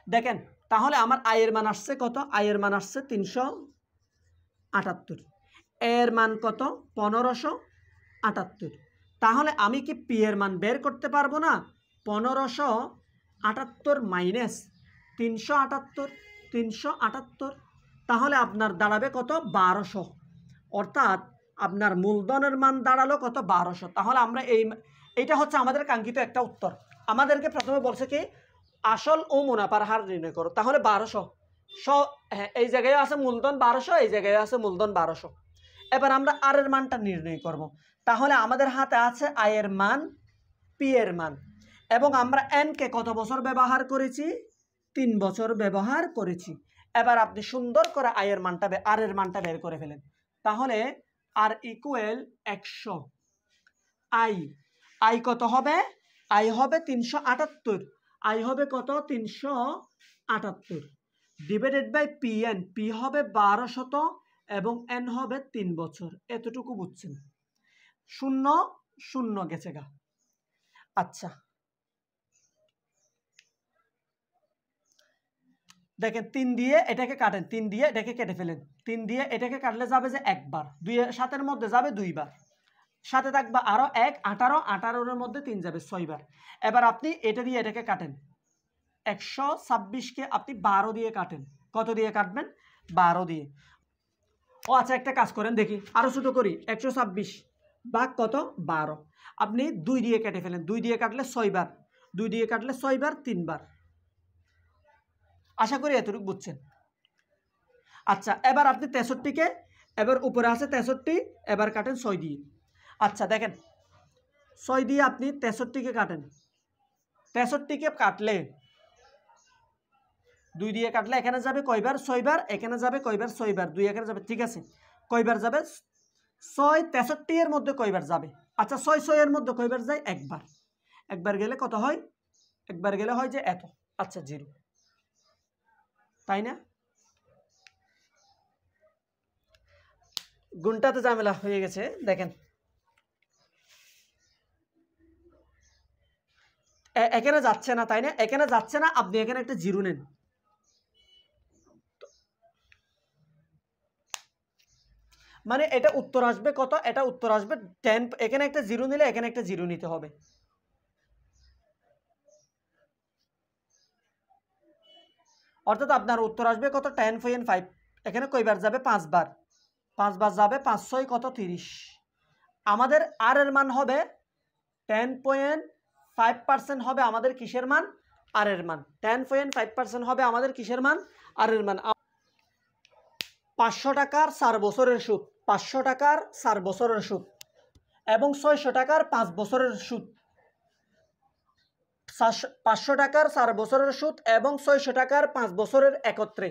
দেখেন, তাহলে আমার আয়ের মান আসছে কত? আয়ের মান আসছে 378, এর মান কত? 1578। তাহলে আমি কি পি এর মান বের করতে পারবো না? 1578 মাইনাস 378, তাহলে আপনার দাঁড়াবে কত? 1200। অর্থাৎ আপনার মূলধনের মান দাঁড়ালো কত? 1200। তাহলে আমরা এইটা হচ্ছে আমাদের কাঙ্ক্ষিত একটা উত্তর। আমাদেরকে প্রথমে বলছে কি আসল ও মুনাফার হার নির্ণয় করো, তাহলে 1200। হ্যাঁ, এই জায়গায় আছে মূলধন 1200, এই জায়গায় আছে মূলধন 1200। এবার আমরা আর এর মানটা নির্ণয় করব। তাহলে আমাদের হাতে আছে আয়ের মান, পি এর মান, এবং আমরা এন কে কত বছর ব্যবহার করেছি? 3 বছর ব্যবহার করেছি। এবার আপনি সুন্দর করে আয়ের মানটা আর এর মানটা বের করে ফেলেন। তাহলে আর ইকুয়াল 100, আই কত হবে? আই হবে 378, আই হবে কত? 378 divided by P N, P হবে 1200 এবং এন হবে 3 বছর। এতটুকু বুঝছেন? 0 0 গেছে গা। আচ্ছা, দেখেন 3 দিয়ে এটাকে কাটেন, 3 দিয়ে এটাকে কেটে ফেলেন। 3 দিয়ে এটাকে কাটলে যাবে যে একবার, 2 এর 7 এর মধ্যে যাবে 2 বার, সাথে থাকবে আরো 1, 18, 18 এর মধ্যে 3 যাবে 6 বার। এবার আপনি এটা দিয়ে এটাকে কাটেন, 126 কে আপনি 12 দিয়ে কাটেন। কত দিয়ে কাটবেন? 12 দিয়ে। ও আচ্ছা, একটা কাজ করেন দেখি, আরো ছোট করি। 126 ভাগ কত? 12। আপনি 2 দিয়ে কেটে ফেলেন, 2 দিয়ে কাটলে 6 বার, 2 দিয়ে কাটলে 6 বার, 3 বার। আশা করি এতটুকু বুঝছেন। আচ্ছা, এবার আপনি 63কে, এবার উপরে আছে 63, এবার কাটেন 6 দিয়ে। আচ্ছা দেখেন, 6 দিয়ে আপনি 63কে কাটেন, 63কে কাটলে 2 দিয়ে কাটলে এখানে যাবে কয়বার? 6 বার, এখানে যাবে কয়বার? 6 বার, 2 এখানে যাবে, ঠিক আছে। কয়বার যাবে? 6 63 এর মধ্যে কয়বার যাবে? আচ্ছা, 6 6 এর মধ্যে কয়বার যায়? একবার। একবার গেলে কত হয়? একবার গেলে হয় যে এত। আচ্ছা, 0, তাই না? গুণটাতে ঝামেলা হয়ে গেছে। দেখেন, এখানে যাচ্ছে না, তাই না? এখানে যাচ্ছে না, আপনি এখানে একটা 0 নেন। মানে এটা উত্তর আসবে কত? এটা উত্তর আসবে 10। এখানে একটা 0 নিলে এখানে একটা 0 নিতে হবে। অর্থাৎ আপনার উত্তর আসবে কত? 10.5। এখানে কয়বার যাবে? 5 বার, 5 বার যাবে, 5 6 কত? 30। আমাদের আর এর মান হবে 10.5% হবে আমাদের কিসের মান? আর এর মান। 10.5% হবে আমাদের কিসের মান? আর এর মান। 500 টাকার 4 বছরের সুদ, 500 টাকার 4 বছরের সুদ এবং 600 টাকার 5 বছরের সুদ। 500 টাকার 4 বছরের সুদ এবং 600 টাকার 5 বছরের একত্রে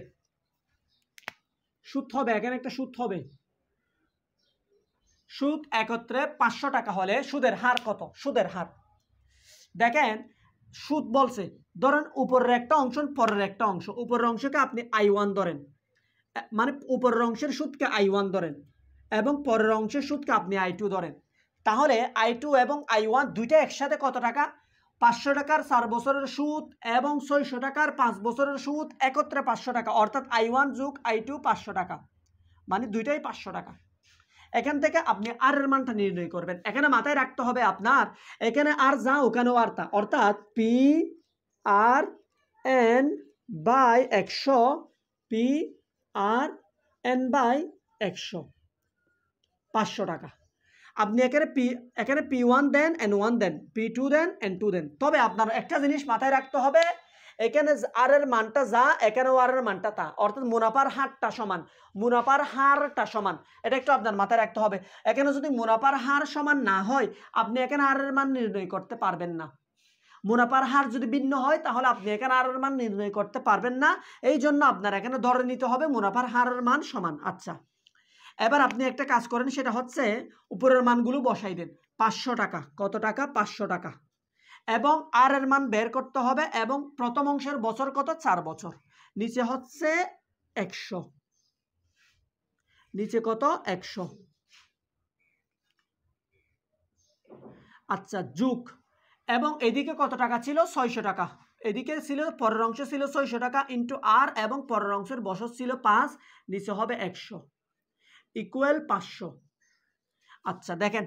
সুদ হবে। এখানে একটা সুদ হবে। সুদ একত্রে 500 টাকা হলে সুদের হার কত? সুদের হার দেখেন, সুদ বলছে ধরেন উপরের একটা অংশ, পরের একটা অংশ। উপরের অংশকে আপনি I1 ধরেন, মানে উপরের অংশের সুদকে I1 ধরেন এবং পরের অংশের সুদকে আপনি I2 ধরেন। তাহলে I2 এবং I1 দুইটা একসাথে কত টাকা? 500 টাকার 4 বছরের সুদ এবং 600 টাকার 5 বছরের সুদ একত্রে 500 টাকা। অর্থাৎ I1 যোগ I2 500 টাকা, মানে দুইটাই 500 টাকা। এখান থেকে আপনি আর এর মানটা নির্ণয় করবেন। এখানে মাথায় রাখতে হবে আপনার, এখানে আর যা ওখানেও আর তা, অর্থাৎ P R N by 100, P R N by 100, 500 টাকা। আপনি এখানে P1 দেন, N1 দেন, P2 দেন, N2 দেন। তবে আপনার একটা জিনিস মাথায় রাখতে হবে, এখানে আর এর মানটা যা, এখানেও আর এর মানটা তা, অর্থাৎ মুনাফার হারটা সমান, মুনাফার হারটা সমান, এটা একটু আপনার মাথায় রাখতে হবে। এখানে যদি মুনাফার হার সমান না হয়, আপনি এখানে আর এর মান নির্ণয় করতে পারবেন না। মুনাফার হার যদি ভিন্ন হয়, তাহলে আপনি এখানে আর এর মান নির্ণয় করতে পারবেন না। এই জন্য আপনার এখানে ধরে নিতে হবে মুনাফার হারের মান সমান। আচ্ছা, এবার আপনি একটা কাজ করেন, সেটা হচ্ছে উপরের মানগুলো বসাই দেন। 500 টাকা, কত টাকা? 500 টাকা। এবং আর এর মান বের করতে হবে, এবং প্রথম অংশের বছর কত? 4 বছর। নিচে হচ্ছে 100, নিচে কত? 100। আচ্ছা, যুগ, এবং এদিকে কত টাকা ছিল? 600 টাকা। এদিকে ছিল, পরের অংশ ছিল 600 টাকা ইন্টু আর, এবং পরের অংশের বছর ছিল 5, নিচে হবে 100 ইকুয়াল 500। আচ্ছা দেখেন,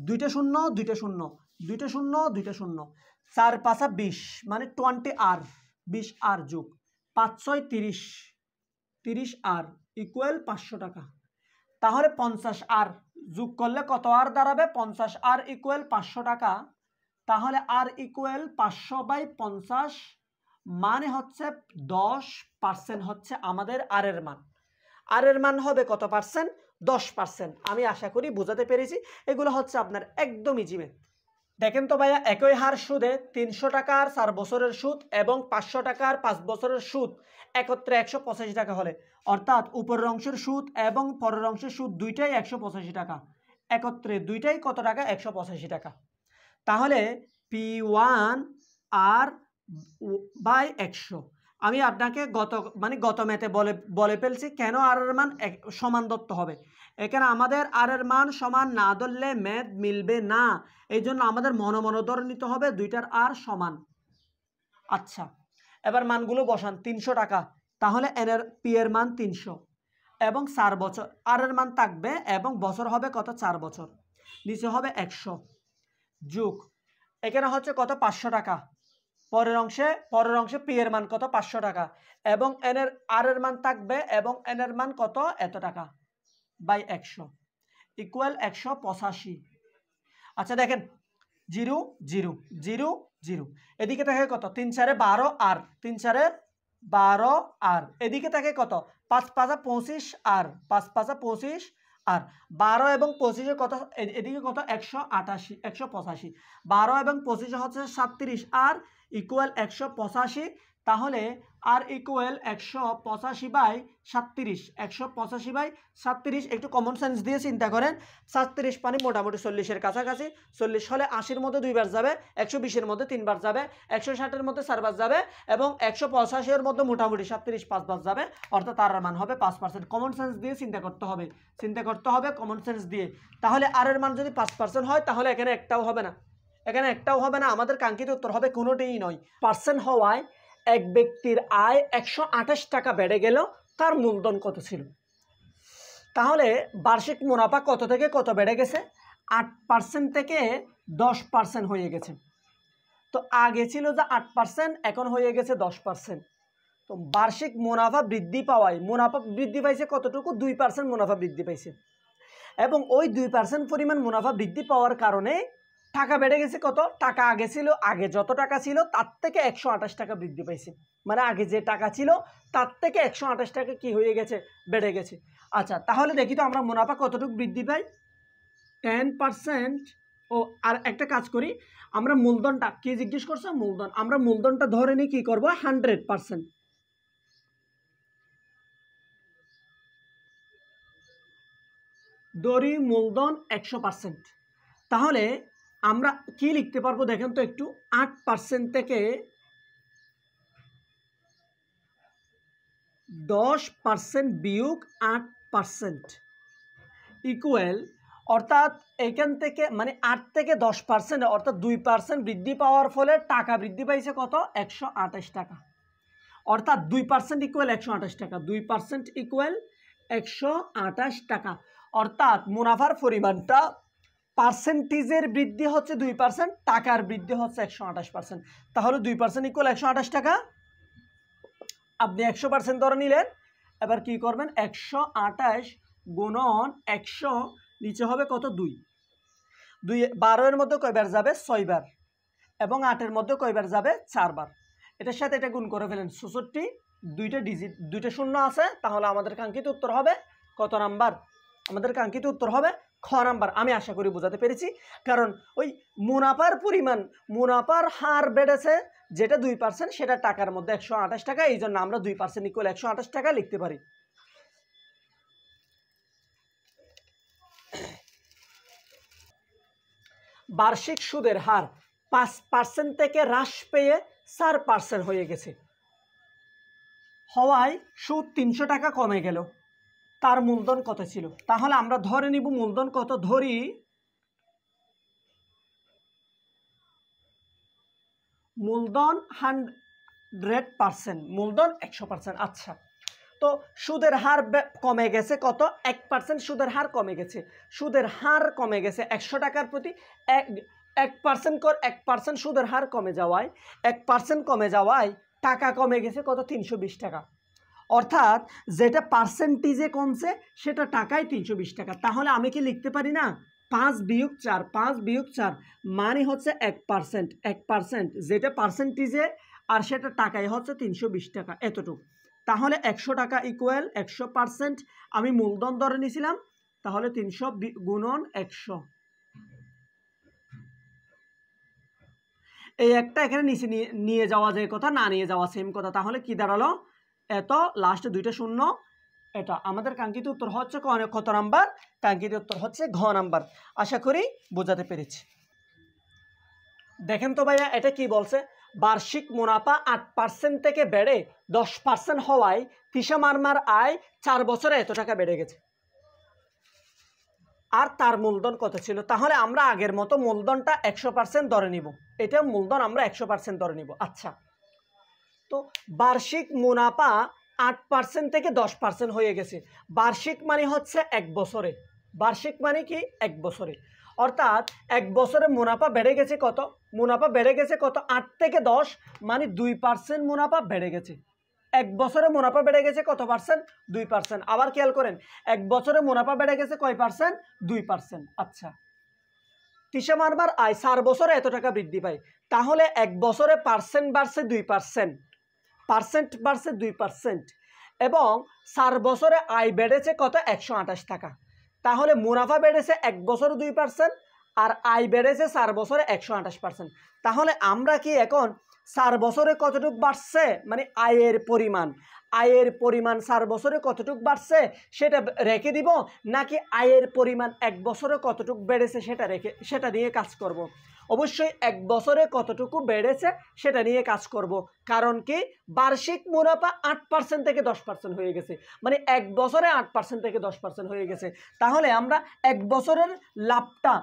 দুইটা শূন্য, দুইটা শূন্য, দুইটা শূন্য, দুইটা শূন্য, 4 5 20, মানে 20 আর 20 আর যোগ 5 6 30, 30 আর ইকুয়াল 500 টাকা। তাহলে 50 আর যোগ করলে কত আর দাঁড়াবে? 50 আর ইকুয়াল 500 টাকা। তাহলে আর ইকুয়াল 500/50, মানে হচ্ছে 10% হচ্ছে আমাদের আর এর মান। আর এর মান হবে কত পার্সেন্ট? 10%। আমি আশা করি বোঝাতে পেরেছি। এগুলো হচ্ছে আপনার একদম ইজি ম্যাথ। দেখেন তো ভাইয়া, একই হার সুদে 300 টাকার 4 বছরের সুদ এবং 500 টাকার 5 বছরের সুদ একত্রে 185 টাকা হলে, অর্থাৎ উপরের অংশের সুদ এবং পরের অংশের সুদ দুইটাই 185 টাকা, একত্রে দুইটাই কত টাকা? 185 টাকা। তাহলে P1 আর বাই 100। আমি আপনাকে গত ম্যাথে বলে ফেলছি কেন আর এর মান সমান ধরতে হবে। এখানে আমাদের আর এর মান সমান না ধরলে ম্যাথ মিলবে না। এই জন্য আমাদের মনে ধরে নিতে হবে দুইটার আর সমান। আচ্ছা, এবার মানগুলো বসান। 300 টাকা, তাহলে পি এর মান 300, এবং 4 বছর আর এর মান থাকবে, এবং বছর হবে কত? 4 বছর। নিচে হবে 100 যোগ, এখানে হচ্ছে কত? 500 টাকা। পরের অংশে পি এর মান কত? 500 টাকা, এবং আর এর মান থাকবে, এবং এন এর মান কত? এত টাকা বাই 100 ইকুয়াল 185। আচ্ছা দেখেন, 0 0 0 0, এদিকে থাকে কত? 3 4 12 আর 3 4 12 আর, এদিকে থাকে কত? 5 5 25 আর 5 5 25 আর 12 এবং 25 কত? এদিকে কত? 188 185। 12 এবং 25 হচ্ছে 37 আর ইকুয়াল 185। তাহলে আর ইকুয়াল 185/37, 185/37। একটু কমন সেন্স দিয়ে চিন্তা করেন, 37 মানে মোটামুটি 40-এর কাছাকাছি। 40 হলে 80-এর মধ্যে 2 বার যাবে, 120-এর মধ্যে 3 বার যাবে, 160-এর মধ্যে 4 বার যাবে, এবং 185-এর মধ্যে মোটামুটি 37 5 বার যাবে, অর্থাৎ তার মান হবে 5%। কমন সেন্স দিয়ে চিন্তা করতে হবে কমন সেন্স দিয়ে। তাহলে আর এর মান যদি 5% হয়, তাহলে এখানে একটাও হবে না, আমাদের কাঙ্ক্ষিত উত্তর হবে কোনোটিই নয়। পার্সেন্ট হওয়ায় এক ব্যক্তির আয় 128 টাকা বেড়ে গেল, তার মূলধন কত ছিল? তাহলে বার্ষিক মুনাফা কত থেকে কত বেড়ে গেছে? 8% থেকে 10% হয়ে গেছে। তো আগে ছিল যে 8%, এখন হয়ে গেছে 10%। তো বার্ষিক মুনাফা বৃদ্ধি পাওয়ায়, মুনাফা বৃদ্ধি পাইছে কতটুকু? 2% মুনাফা বৃদ্ধি পাইছে, এবং ওই 2% পরিমাণ মুনাফা বৃদ্ধি পাওয়ার কারণে টাকা বেড়ে গেছে কত? টাকা আগে যত টাকা ছিল তার থেকে 128 টাকা বৃদ্ধি পাইছে, মানে আগে যে টাকা ছিল তার থেকে 128 টাকা কি হয়ে গেছে? বেড়ে গেছে। আচ্ছা, তাহলে দেখি তো আমরা মুনাফা কতটুকু বৃদ্ধি পাই? 10%। ও আর একটা কাজ করি, আমরা মূলধনটা কি জিজ্ঞেস করছে? মূলধন। আমরা মূলধনটা ধরে নিয়ে কি করব? 100%। ধরি মূলধন 100%। তাহলে আমরা কি লিখতে পারবো দেখেন তো একটু? 8% থেকে 10% বিয়োগ 8% ইকুয়াল, অর্থাৎ এখান থেকে মানে 8 থেকে 10%, অর্থাৎ 2% বৃদ্ধি পাওয়ার ফলে টাকা বৃদ্ধি পাইছে কত? 128 টাকা। অর্থাৎ 2% ইকুয়াল 128 টাকা, 2% ইকুয়াল 128 টাকা। অর্থাৎ মুনাফার পরিমাণটা পার্সেন্টেজের বৃদ্ধি হচ্ছে 2%, টাকার বৃদ্ধি হচ্ছে 128%। তাহলে 2% ইকুয়াল 128 টাকা। আপনি 100% ধরে নিলেন। এবার কি করবেন, 128 গুণন 100 নিচে হবে কত, 2। 12 এর মধ্যে কয়বার যাবে, 6 বার, এবং 8 এর মধ্যে কয়বার যাবে, 4 বার। এটার সাথে এটা গুণ করে ফেলেন, 64, দুইটা ডিজিট, দুইটা শূন্য আছে। তাহলে আমাদের কাঙ্ক্ষিত উত্তর হবে কত নাম্বার, আমাদের কাঙ্ক্ষিত উত্তর হবে খ নাম্বার। আমি আশা করি বোঝাতে পেরেছি। কারণ ওই মুনাফার পরিমাণ, মুনাফার হার বেড়েছে যেটা 2%, সেটা টাকার মধ্যে 128 টাকা। এই জন্য আমরা 2% ইকুয়াল 128 টাকা লিখতে পারি। বার্ষিক সুদের হার 5% থেকে হ্রাস পেয়ে 4% হয়ে গেছে। হওয়ায় সুদ 300 টাকা কমে গেল। তার মূলধন কত ছিল? তাহলে আমরা ধরে নিব মূলধন কত, ধরি মূলধন 100%, মূলধন 100%। আচ্ছা, তো সুদের হার কমে গেছে কত, 1% সুদের হার কমে গেছে। সুদের হার কমে গেছে 100 টাকার প্রতি 1% সুদের হার কমে যাওয়ায়, 1% কমে যাওয়ায় টাকা কমে গেছে কত, 320 টাকা। অর্থাৎ যেটা পার্সেন্টেজে কমছে সেটা টাকায় 320 টাকা। তাহলে আমি কি লিখতে পারি না, 5 বিয়োগ 4, 5 বিয়োগ 4 মানে হচ্ছে 1%, 1% যেটা পার্সেন্টেজে আর সেটা টাকায় হচ্ছে 320 টাকা, এতটুকু। তাহলে 100 টাকা ইকুয়াল 100%। আমি মূলধন ধরে নিয়েছিলাম, তাহলে 300 গুণন 100। এই একটা এখানে নিচে নিয়ে যাওয়া যায় কথা, না নিয়ে যাওয়া সেম কথা। তাহলে কি দাঁড়ালো, এত লাস্টে দুইটা শূন্য। এটা আমাদের কাঙ্ক্ষিত উত্তর হচ্ছে কত নাম্বার, কাঙ্ক্ষিত উত্তর হচ্ছে ঘ নাম্বার। আশা করি বোঝাতে পেরেছি। দেখেন তো ভাইয়া, এটা কি বলছে, বার্ষিক মুনাফা 8% থেকে বেড়ে 10% হওয়ায় তিশা মারমার আয় 4 বছরে এত টাকা বেড়ে গেছে। আর তার মূলধন কত ছিল? তাহলে আমরা আগের মতো মূলধনটা 100% ধরে নিব। এটা মূলধন আমরা 100% ধরে নিব। আচ্ছা, তো বার্ষিক মুনাফা 8% থেকে 10% হয়ে গেছে। বার্ষিক মানে হচ্ছে 1 বছরে, বার্ষিক মানে কি 1 বছরে। অর্থাৎ 1 বছরে মুনাফা বেড়ে গেছে কত, মুনাফা বেড়ে গেছে কত, 8 থেকে 10 মানে 2% মুনাফা বেড়ে গেছে। 1 বছরে মুনাফা বেড়ে গেছে কত পার্সেন্ট, 2%। আবার খেয়াল করেন, 1 বছরে মুনাফা বেড়ে গেছে কয় পার্সেন্ট, 2%। আচ্ছা, তিশা মারবার আয় 4 বছরে এত টাকা বৃদ্ধি পায়। তাহলে 1 বছরে পার্সেন্ট বাড়ছে 2%, পার্সেন্ট বাড়ছে 2%, এবং 4 বছরে আয় বেড়েছে কত, 128 টাকা। তাহলে মুনাফা বেড়েছে 1 বছরে 2% আর আয় বেড়েছে 4 বছরে 128%। তাহলে আমরা কি এখন 4 বছরে কতটুকু বাড়ছে, মানে আয়ের পরিমাণ, আয়ের পরিমাণ 4 বছরে কতটুকু বাড়ছে সেটা রেখে দিব, নাকি আয়ের পরিমাণ 1 বছরে কতটুকু বেড়েছে সেটা নিয়ে কাজ করব? অবশ্যই 1 বছরে কতটুকু বেড়েছে সেটা নিয়ে কাজ করব। কারণ কি, বার্ষিক মুনাফা 8% থেকে 10% হয়ে গেছে, মানে 1 বছরে 8% থেকে 10% হয়ে গেছে। তাহলে আমরা 1 বছরের লাভটা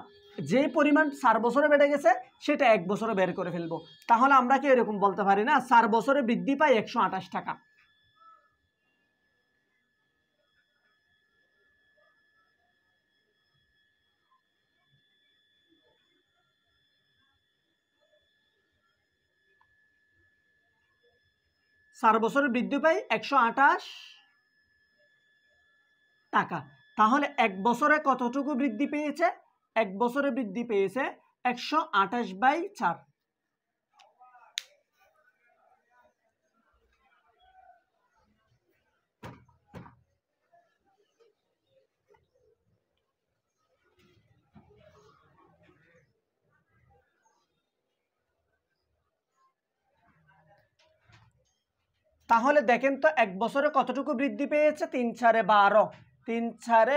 যে পরিমাণ 4 বছরে বেড়ে গেছে সেটা 1 বছরে বের করে ফেলবো। তাহলে আমরা কি এরকম বলতে পারি না, 4 বছরে বৃদ্ধি পায় 128 টাকা। চার বছরে বৃদ্ধি পায় 128 টাকা। তাহলে 1 বছরে কতটুকু বৃদ্ধি পেয়েছে, 1 বছরে বৃদ্ধি পেয়েছে 128/4। তাহলে দেখেন তো 1 বছরে কতটুকু বৃদ্ধি পেয়েছে, 3 4 12, 3 4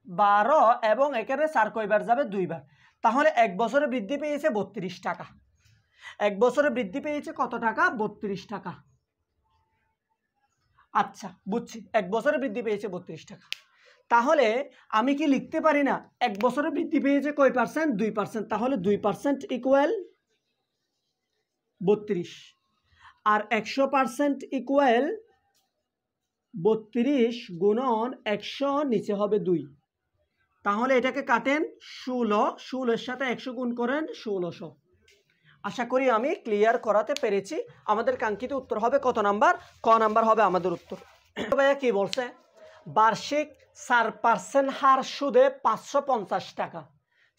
12, এবং এখানে 4 কয়বার যাবে, 2 বার। তাহলে 1 বছরে বৃদ্ধি পেয়েছে 32 টাকা। 1 বছরে বৃদ্ধি পেয়েছে কত টাকা, 32 টাকা। আচ্ছা, বুঝছি, 1 বছরে বৃদ্ধি পেয়েছে 32 টাকা। তাহলে আমি কি লিখতে পারি না, 1 বছরে বৃদ্ধি পেয়েছে কয় পার্সেন্ট, 2%। তাহলে 2% ইকুয়াল 32, আর 100% ইকুয়াল 32 গুণন 100 নিচে হবে 2। তাহলে এটাকে কাটেন 16 সাথে 100 গুণ করেন 1600। আশা করি আমি ক্লিয়ার করাতে পেরেছি। আমাদের কাঙ্ক্ষিত উত্তর হবে কত নাম্বার? ক নাম্বার হবে আমাদের উত্তর। ভাইয়া কি বলছে? বার্ষিক 4% হার সুদে 550 টাকা,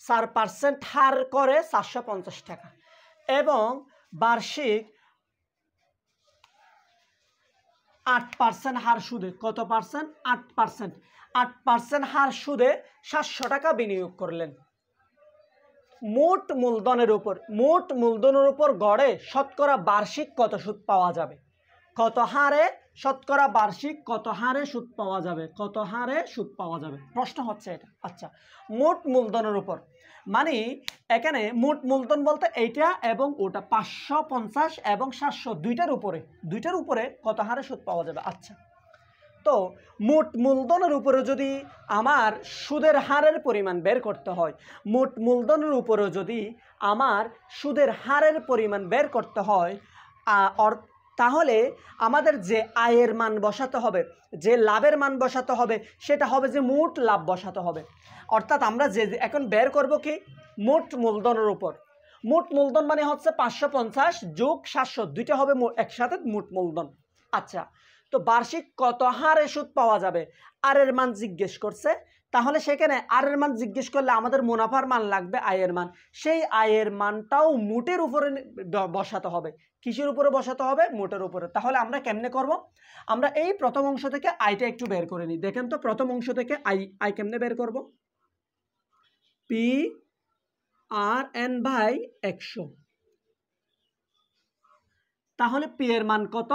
4% হার করে 450 টাকা, এবং বার্ষিক 8% হার সুদে, কত পার্সেন্ট? 8%, 8% হার সুদে 700 টাকা বিনিয়োগ করলেন। মোট মূলধনের উপর গড়ে শতকরা বার্ষিক কত সুদ পাওয়া যাবে? কত হারে শতকরা বার্ষিক কত হারে সুদ পাওয়া যাবে? কত হারে সুদ পাওয়া যাবে, প্রশ্ন হচ্ছে এটা। আচ্ছা, মোট মূলধনের উপর মানে এখানে মোট মূলধন বলতে এইটা এবং ওটা 550 এবং 700 দুইটার উপরে কত হারে সুদ পাওয়া যাবে। আচ্ছা, তো মোট মূলধনের উপরে যদি আমার সুদের হারের পরিমাণ বের করতে হয়, মোট মূলধনের উপরে যদি আমার সুদের হারের পরিমাণ বের করতে হয়, তাহলে আমাদের যে আয়ের মান বসাতে হবে, যে লাভের মান বসাতে হবে, সেটা হবে যে মোট লাভ বসাতে হবে। অর্থাৎ আমরা যে এখন বের করব কি মোট মূলধনের উপর। মোট মূলধন মানে হচ্ছে 550 যোগ 700, দুইটা হবে একসাথে মোট মূলধন। আচ্ছা, তো বার্ষিক কত হারে সুদ পাওয়া যাবে আর এর মান জিজ্ঞেস করছে। তাহলে সেখানে আর এর মান জিজ্ঞেস করলে আমাদের মুনাফার মান লাগবে আয়ের মান, সেই আয়ের মানটাও মোটের উপরে বসাতে হবে। কিসের উপরে বসাতে হবে? মোটের উপরে। তাহলে আমরা কেমনে করব? আমরা এই প্রথম অংশ থেকে আইটা একটু বের করে নিই। দেখেন তো প্রথম অংশ থেকে আই কেমনে বের করব? P R N by 100। তাহলে পি এর মান কত?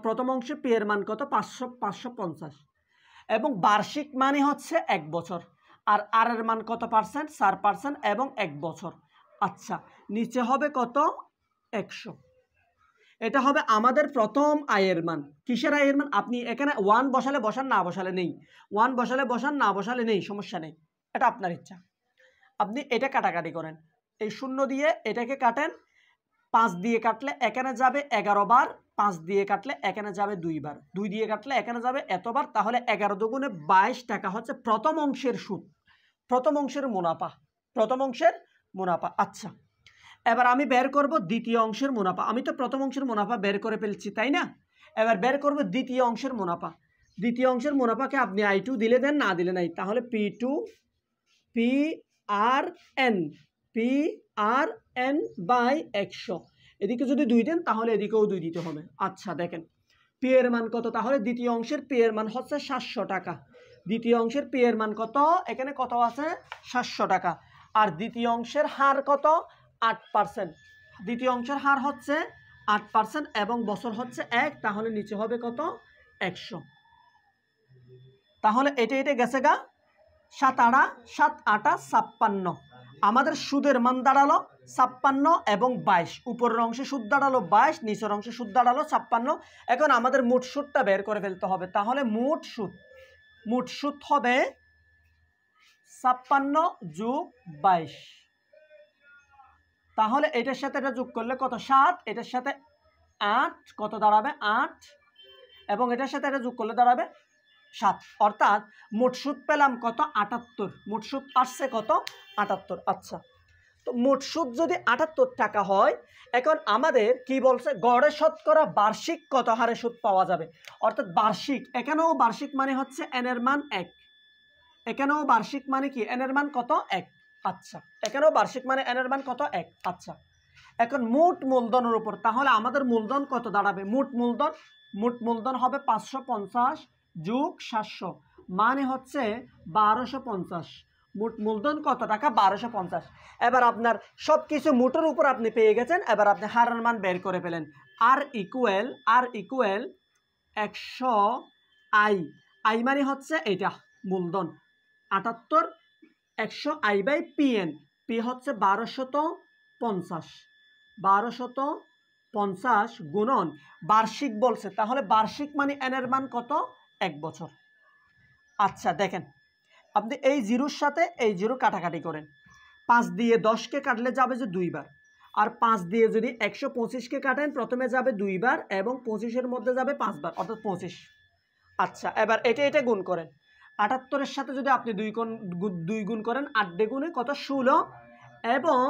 প্রথম অংশে পি এর মান কত? 550, এবং বার্ষিক মানে হচ্ছে 1 বছর, আর আর এর মান কত পার্সেন্ট? 4% এবং 1 বছর। আচ্ছা, নিচে হবে কত? 100। এটা হবে আমাদের প্রথম আয়ের মান। কিসের আয়ের মান? আপনি এখানে 1 বসালে বসান, না বসালে নেই, 1 বসালে বসান, না বসালে নেই, সমস্যা নেই, এটা আপনার ইচ্ছা। আপনি এটা কাটাকাটি করেন, এই 0 দিয়ে এটাকে কাটেন, 5 দিয়ে কাটলে এখানে যাবে 11 বার, 5 দিয়ে কাটলে এখানে যাবে 2 বার, 2 দিয়ে কাটলে এখানে যাবে এতবার। তাহলে 11 দুগুণে 22 টাকা হচ্ছে প্রথম অংশের সুদ, প্রথম অংশের মুনাফা, প্রথম অংশের মুনাফা। আচ্ছা, এবার আমি বের করব দ্বিতীয় অংশের মুনাফা। আমি তো প্রথম অংশের মুনাফা বের করে ফেলছি, তাই না? এবার বের করব দ্বিতীয় অংশের মুনাফা। দ্বিতীয় অংশের মুনাফাকে আপনি I2 দিলে দেন, না দিলে নাই। তাহলে P2 PRN বাই 100। এদিকে যদি 2 দেন তাহলে এদিকেও 2 দিতে হবে। আচ্ছা, দেখেন পি এর মান কত? তাহলে দ্বিতীয় অংশের পি এর মান হচ্ছে 700 টাকা। দ্বিতীয় অংশের পি এর মান কত? এখানে কত আছে? 700 টাকা। আর দ্বিতীয় অংশের হার কত? 8%। দ্বিতীয় অংশের হার হচ্ছে 8% এবং বছর হচ্ছে 1। তাহলে নিচে হবে কত? 100। তাহলে এটা গেছে গা 7 8 56। আমাদের সুদের মান দাঁড়ালো 56 এবং 22। উপরের অংশে সুদ দাঁড়ালো 22, নিচের অংশে সুদ দাঁড়ালো 56। এখন আমাদের মোট সুদটা বের করে ফেলতে হবে। তাহলে মোট সুদ হবে 56 যোগ 22। তাহলে এটার সাথে এটা যোগ করলে কত? 7, এটার সাথে 8, কত দাঁড়াবে? 8, এবং এটার সাথে এটা যোগ করলে দাঁড়াবে 7। অর্থাৎ মোট সুদ পেলাম কত? 78। মোট সুদ আসছে কত? 78। আচ্ছা, তো মোট সুদ যদি 78 টাকা হয়, এখন আমাদের কি বলছে? গড়ে শতকরা বার্ষিক কত হারে সুদ পাওয়া যাবে। অর্থাৎ বার্ষিক, এখানেও বার্ষিক মানে হচ্ছে n এর মান 1, এখানেও বার্ষিক মানে কি? n এর মান কত? 1। আচ্ছা, এখানেও বার্ষিক মানে n এর মান কত? 1। আচ্ছা, এখন মোট মূলধনের উপর, তাহলে আমাদের মূলধন কত দাঁড়াবে? মোট মূলধন হবে 550 যোগ 700 মানে হচ্ছে 1250। মোট মূলধন কত টাকা? 1250। এবার আপনার সব কিছু মোটের উপর আপনি পেয়ে গেছেন। এবার আপনি হারের মান বের করে ফেলেন। আর ইকুয়াল 100 আই মানে হচ্ছে এটা মূলধন 78, 100 আই বাই পিএন, পি হচ্ছে 1250 গুণন বার্ষিক বলছে। তাহলে বার্ষিক মানে n এর মান কত? 1 বছর। আচ্ছা, দেখেন আপনি এই জিরোর সাথে এই জিরো কাটাকাটি করেন। 5 দিয়ে 10কে কাটলে যাবে যে 2 বার, আর 5 দিয়ে যদি 125কে কাটেন প্রথমে যাবে 2 বার এবং 25-এর মধ্যে যাবে 5 বার, অর্থাৎ 25। আচ্ছা, এবার এটা গুণ করেন। 78-এর সাথে যদি আপনি 2 গুণ করেন 8 দ্বিগুণে কত 16 এবং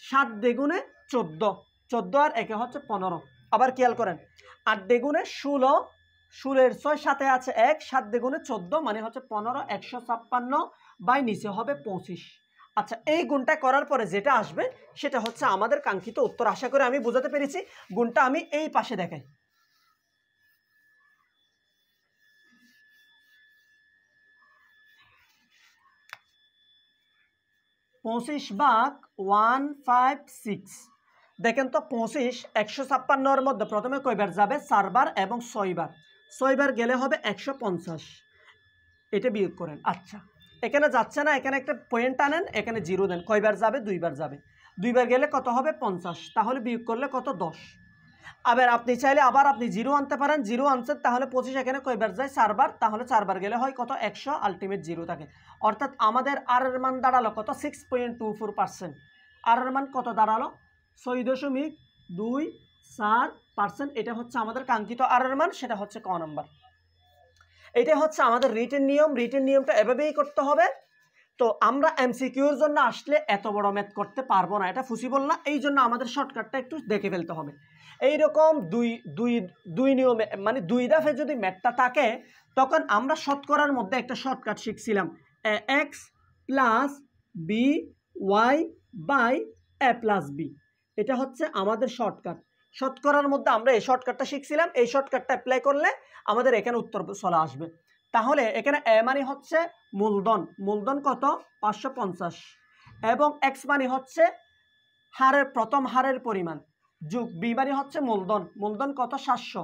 7 দ্বিগুণে 14, 14 আর 1 হচ্ছে 15। আবার খেয়াল করেন 8 দ্বিগুণে 16, 16 এর 6 সাথে আছে 1, 7 দ্বিগুণে 14 মানে হচ্ছে 15, 156 বাই নিচে হবে 25। আচ্ছা, এই গুণটা করার পরে যেটা আসবে সেটা হচ্ছে আমাদের কাঙ্ক্ষিত উত্তর। আশা করি আমি বোঝাতে পেরেছি। গুণটা আমি এই পাশে দেখাই। 25/156 দেখেন তো 25 156 মধ্যে প্রথমে কয়বার যাবে? 4 বার এবং 6 বার। 6 বার গেলে হবে 150, এটা বিয়োগ করেন। আচ্ছা, এখানে যাচ্ছে না, এখানে একটা পয়েন্ট আনেন, এখানে 0 দেন। কয়বার যাবে? 2 বার যাবে। 2 বার গেলে কত হবে? 50। তাহলে বিয়োগ করলে কত? 10। আবার আপনি চাইলে আবার আপনি 0 আনতে পারেন। 0 আনছেন, তাহলে 25 এখানে কয়বার যায়? 4 বার। তাহলে 4 বার গেলে হয় কত? 100, আলটিমেট 0 থাকে। অর্থাৎ আমাদের আর এর মান দাঁড়ালো কত? 6.24%। আর এর মান কত দাঁড়ালো? 6.24%। এটা হচ্ছে আমাদের কাঙ্ক্ষিত আর এর মান, সেটা হচ্ছে ক নাম্বার। এটা হচ্ছে আমাদের রিটেন নিয়ম। রিটেন নিয়মটা এভাবেই করতে হবে। তো আমরা এমসিকিউর জন্য আসলে এত বড় ম্যাথ করতে পারবো না, এটা পসিবল না। এই জন্য আমাদের শর্টকাটটা একটু দেখে ফেলতে হবে। এইরকম দুই নিয়মে মানে 2 ধাপে যদি ম্যাথটা থাকে, তখন আমরা শতকরার মধ্যে একটা শর্টকাট শিখছিলাম, X plus B Y by A plus B. এটা হচ্ছে আমাদের শর্টকাট। শতকরার মধ্যে আমরা এই শর্টকাটটা শিখছিলাম। এই শর্টকাটটা অ্যাপ্লাই করলে আমাদের এখানে উত্তর চলে আসবে। তাহলে এখানে এ মানে হচ্ছে মূলধন। মূলধন কত? 550। এবং এক্স মানে হচ্ছে হারের প্রথম হারের পরিমাণ, যোগ বি মানে হচ্ছে মূলধন। মূলধন কত? 700।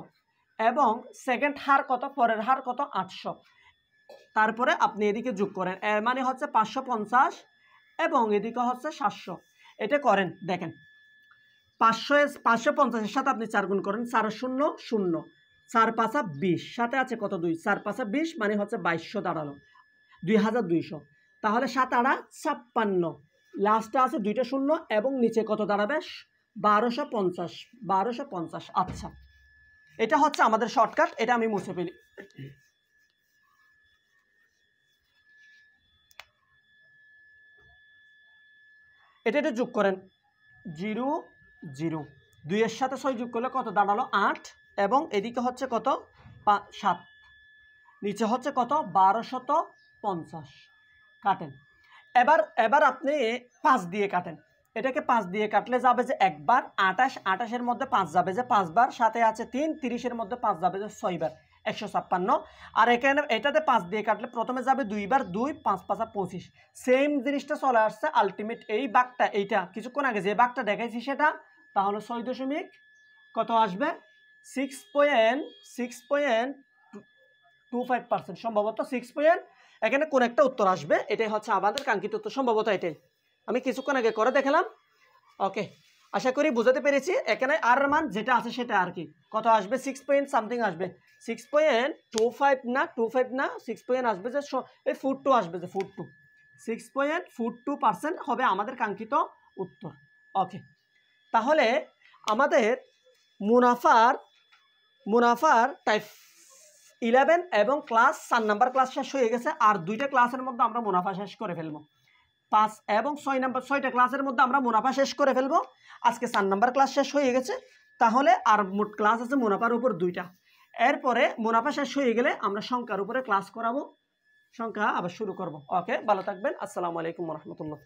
এবং সেকেন্ড হার কত? পরের হার কত? 800। তারপরে আপনি এদিকে যোগ করেন, এ মানে হচ্ছে 550 এবং এদিকে হচ্ছে 700। এটা করেন, দেখেন 550-এর সাথে আপনি 4 গুণ করেন, 4 শূন্য শূন্য, 4 5 20, সাথে আছে কত? 2, 4 5 20 মানে হচ্ছে 2200 দাঁড়ালো, 2200। তাহলে 7 8 56, লাস্টে আছে 2টা শূন্য এবং নিচে কত দাঁড়াবে? 1250, 1250। আচ্ছা, এটা হচ্ছে আমাদের শর্টকাট। এটা আমি মুছে ফেলি। এটা যোগ করেন, 0 0, 2 এর সাথে 6 যোগ করলে কত দাঁড়ালো? 8 এবং এদিকে হচ্ছে কত? 7, নিচে হচ্ছে কত? 1250। কাটেন। এবার আপনি 5 দিয়ে কাটেন। এটাকে 5 দিয়ে কাটলে যাবে যে একবার, 28, 28-এর মধ্যে 5 যাবে যে 5 বার, সাথে আছে 3, 30-এর মধ্যে 5 যাবে যে 6 বার, 156। আর এখানে এটাতে 5 দিয়ে কাটলে প্রথমে যাবে 2 বার, 2 5 5 25। সেম জিনিসটা চলে আসছে আলটিমেট এই বাঘটা, এইটা কিছুক্ষণ আগে যে বাঘটা দেখাইছি সেটা। তাহলে 6 দশমিক কত আসবে? 6.25%, সম্ভবত 6. এখানে কোন একটা উত্তর আসবে। এটাই হচ্ছে আমাদের কাঙ্ক্ষিত উত্তর, সম্ভবত এটাই। আমি কিছুক্ষণ আগে করে দেখালাম। ওকে, আশা করি বুঝাতে পেরেছি। এখানে আর মান যেটা আছে সেটা আর কি কত আসবে? 6 পয়েন্ট সামথিং আসবে। 6.25 না, 25 না, 6 পয়েন্ট আসবে যে এই 42 আসবে যে 42, 6.42% হবে আমাদের কাঙ্ক্ষিত উত্তর। ওকে, তাহলে আমাদের মুনাফার টাইপ 11 এবং ক্লাস 4 নাম্বার ক্লাস শেষ হয়ে গেছে। আর 2টা ক্লাসের মধ্যে আমরা মুনাফা শেষ করে ফেলবো। 5 এবং 6টা ক্লাসের মধ্যে আমরা মুনাফা শেষ করে ফেলবো। আজকে 4 নাম্বার ক্লাস শেষ হয়ে গেছে। তাহলে আর মোট ক্লাস আছে মুনাফার উপর 2টা। এরপরে মুনাফা শেষ হয়ে গেলে আমরা সংখ্যার উপরে ক্লাস করাবো, সংখ্যা আবার শুরু করব। ওকে, ভালো থাকবেন। আসসালামু আলাইকুম ওয়া রাহমাতুল্লাহ।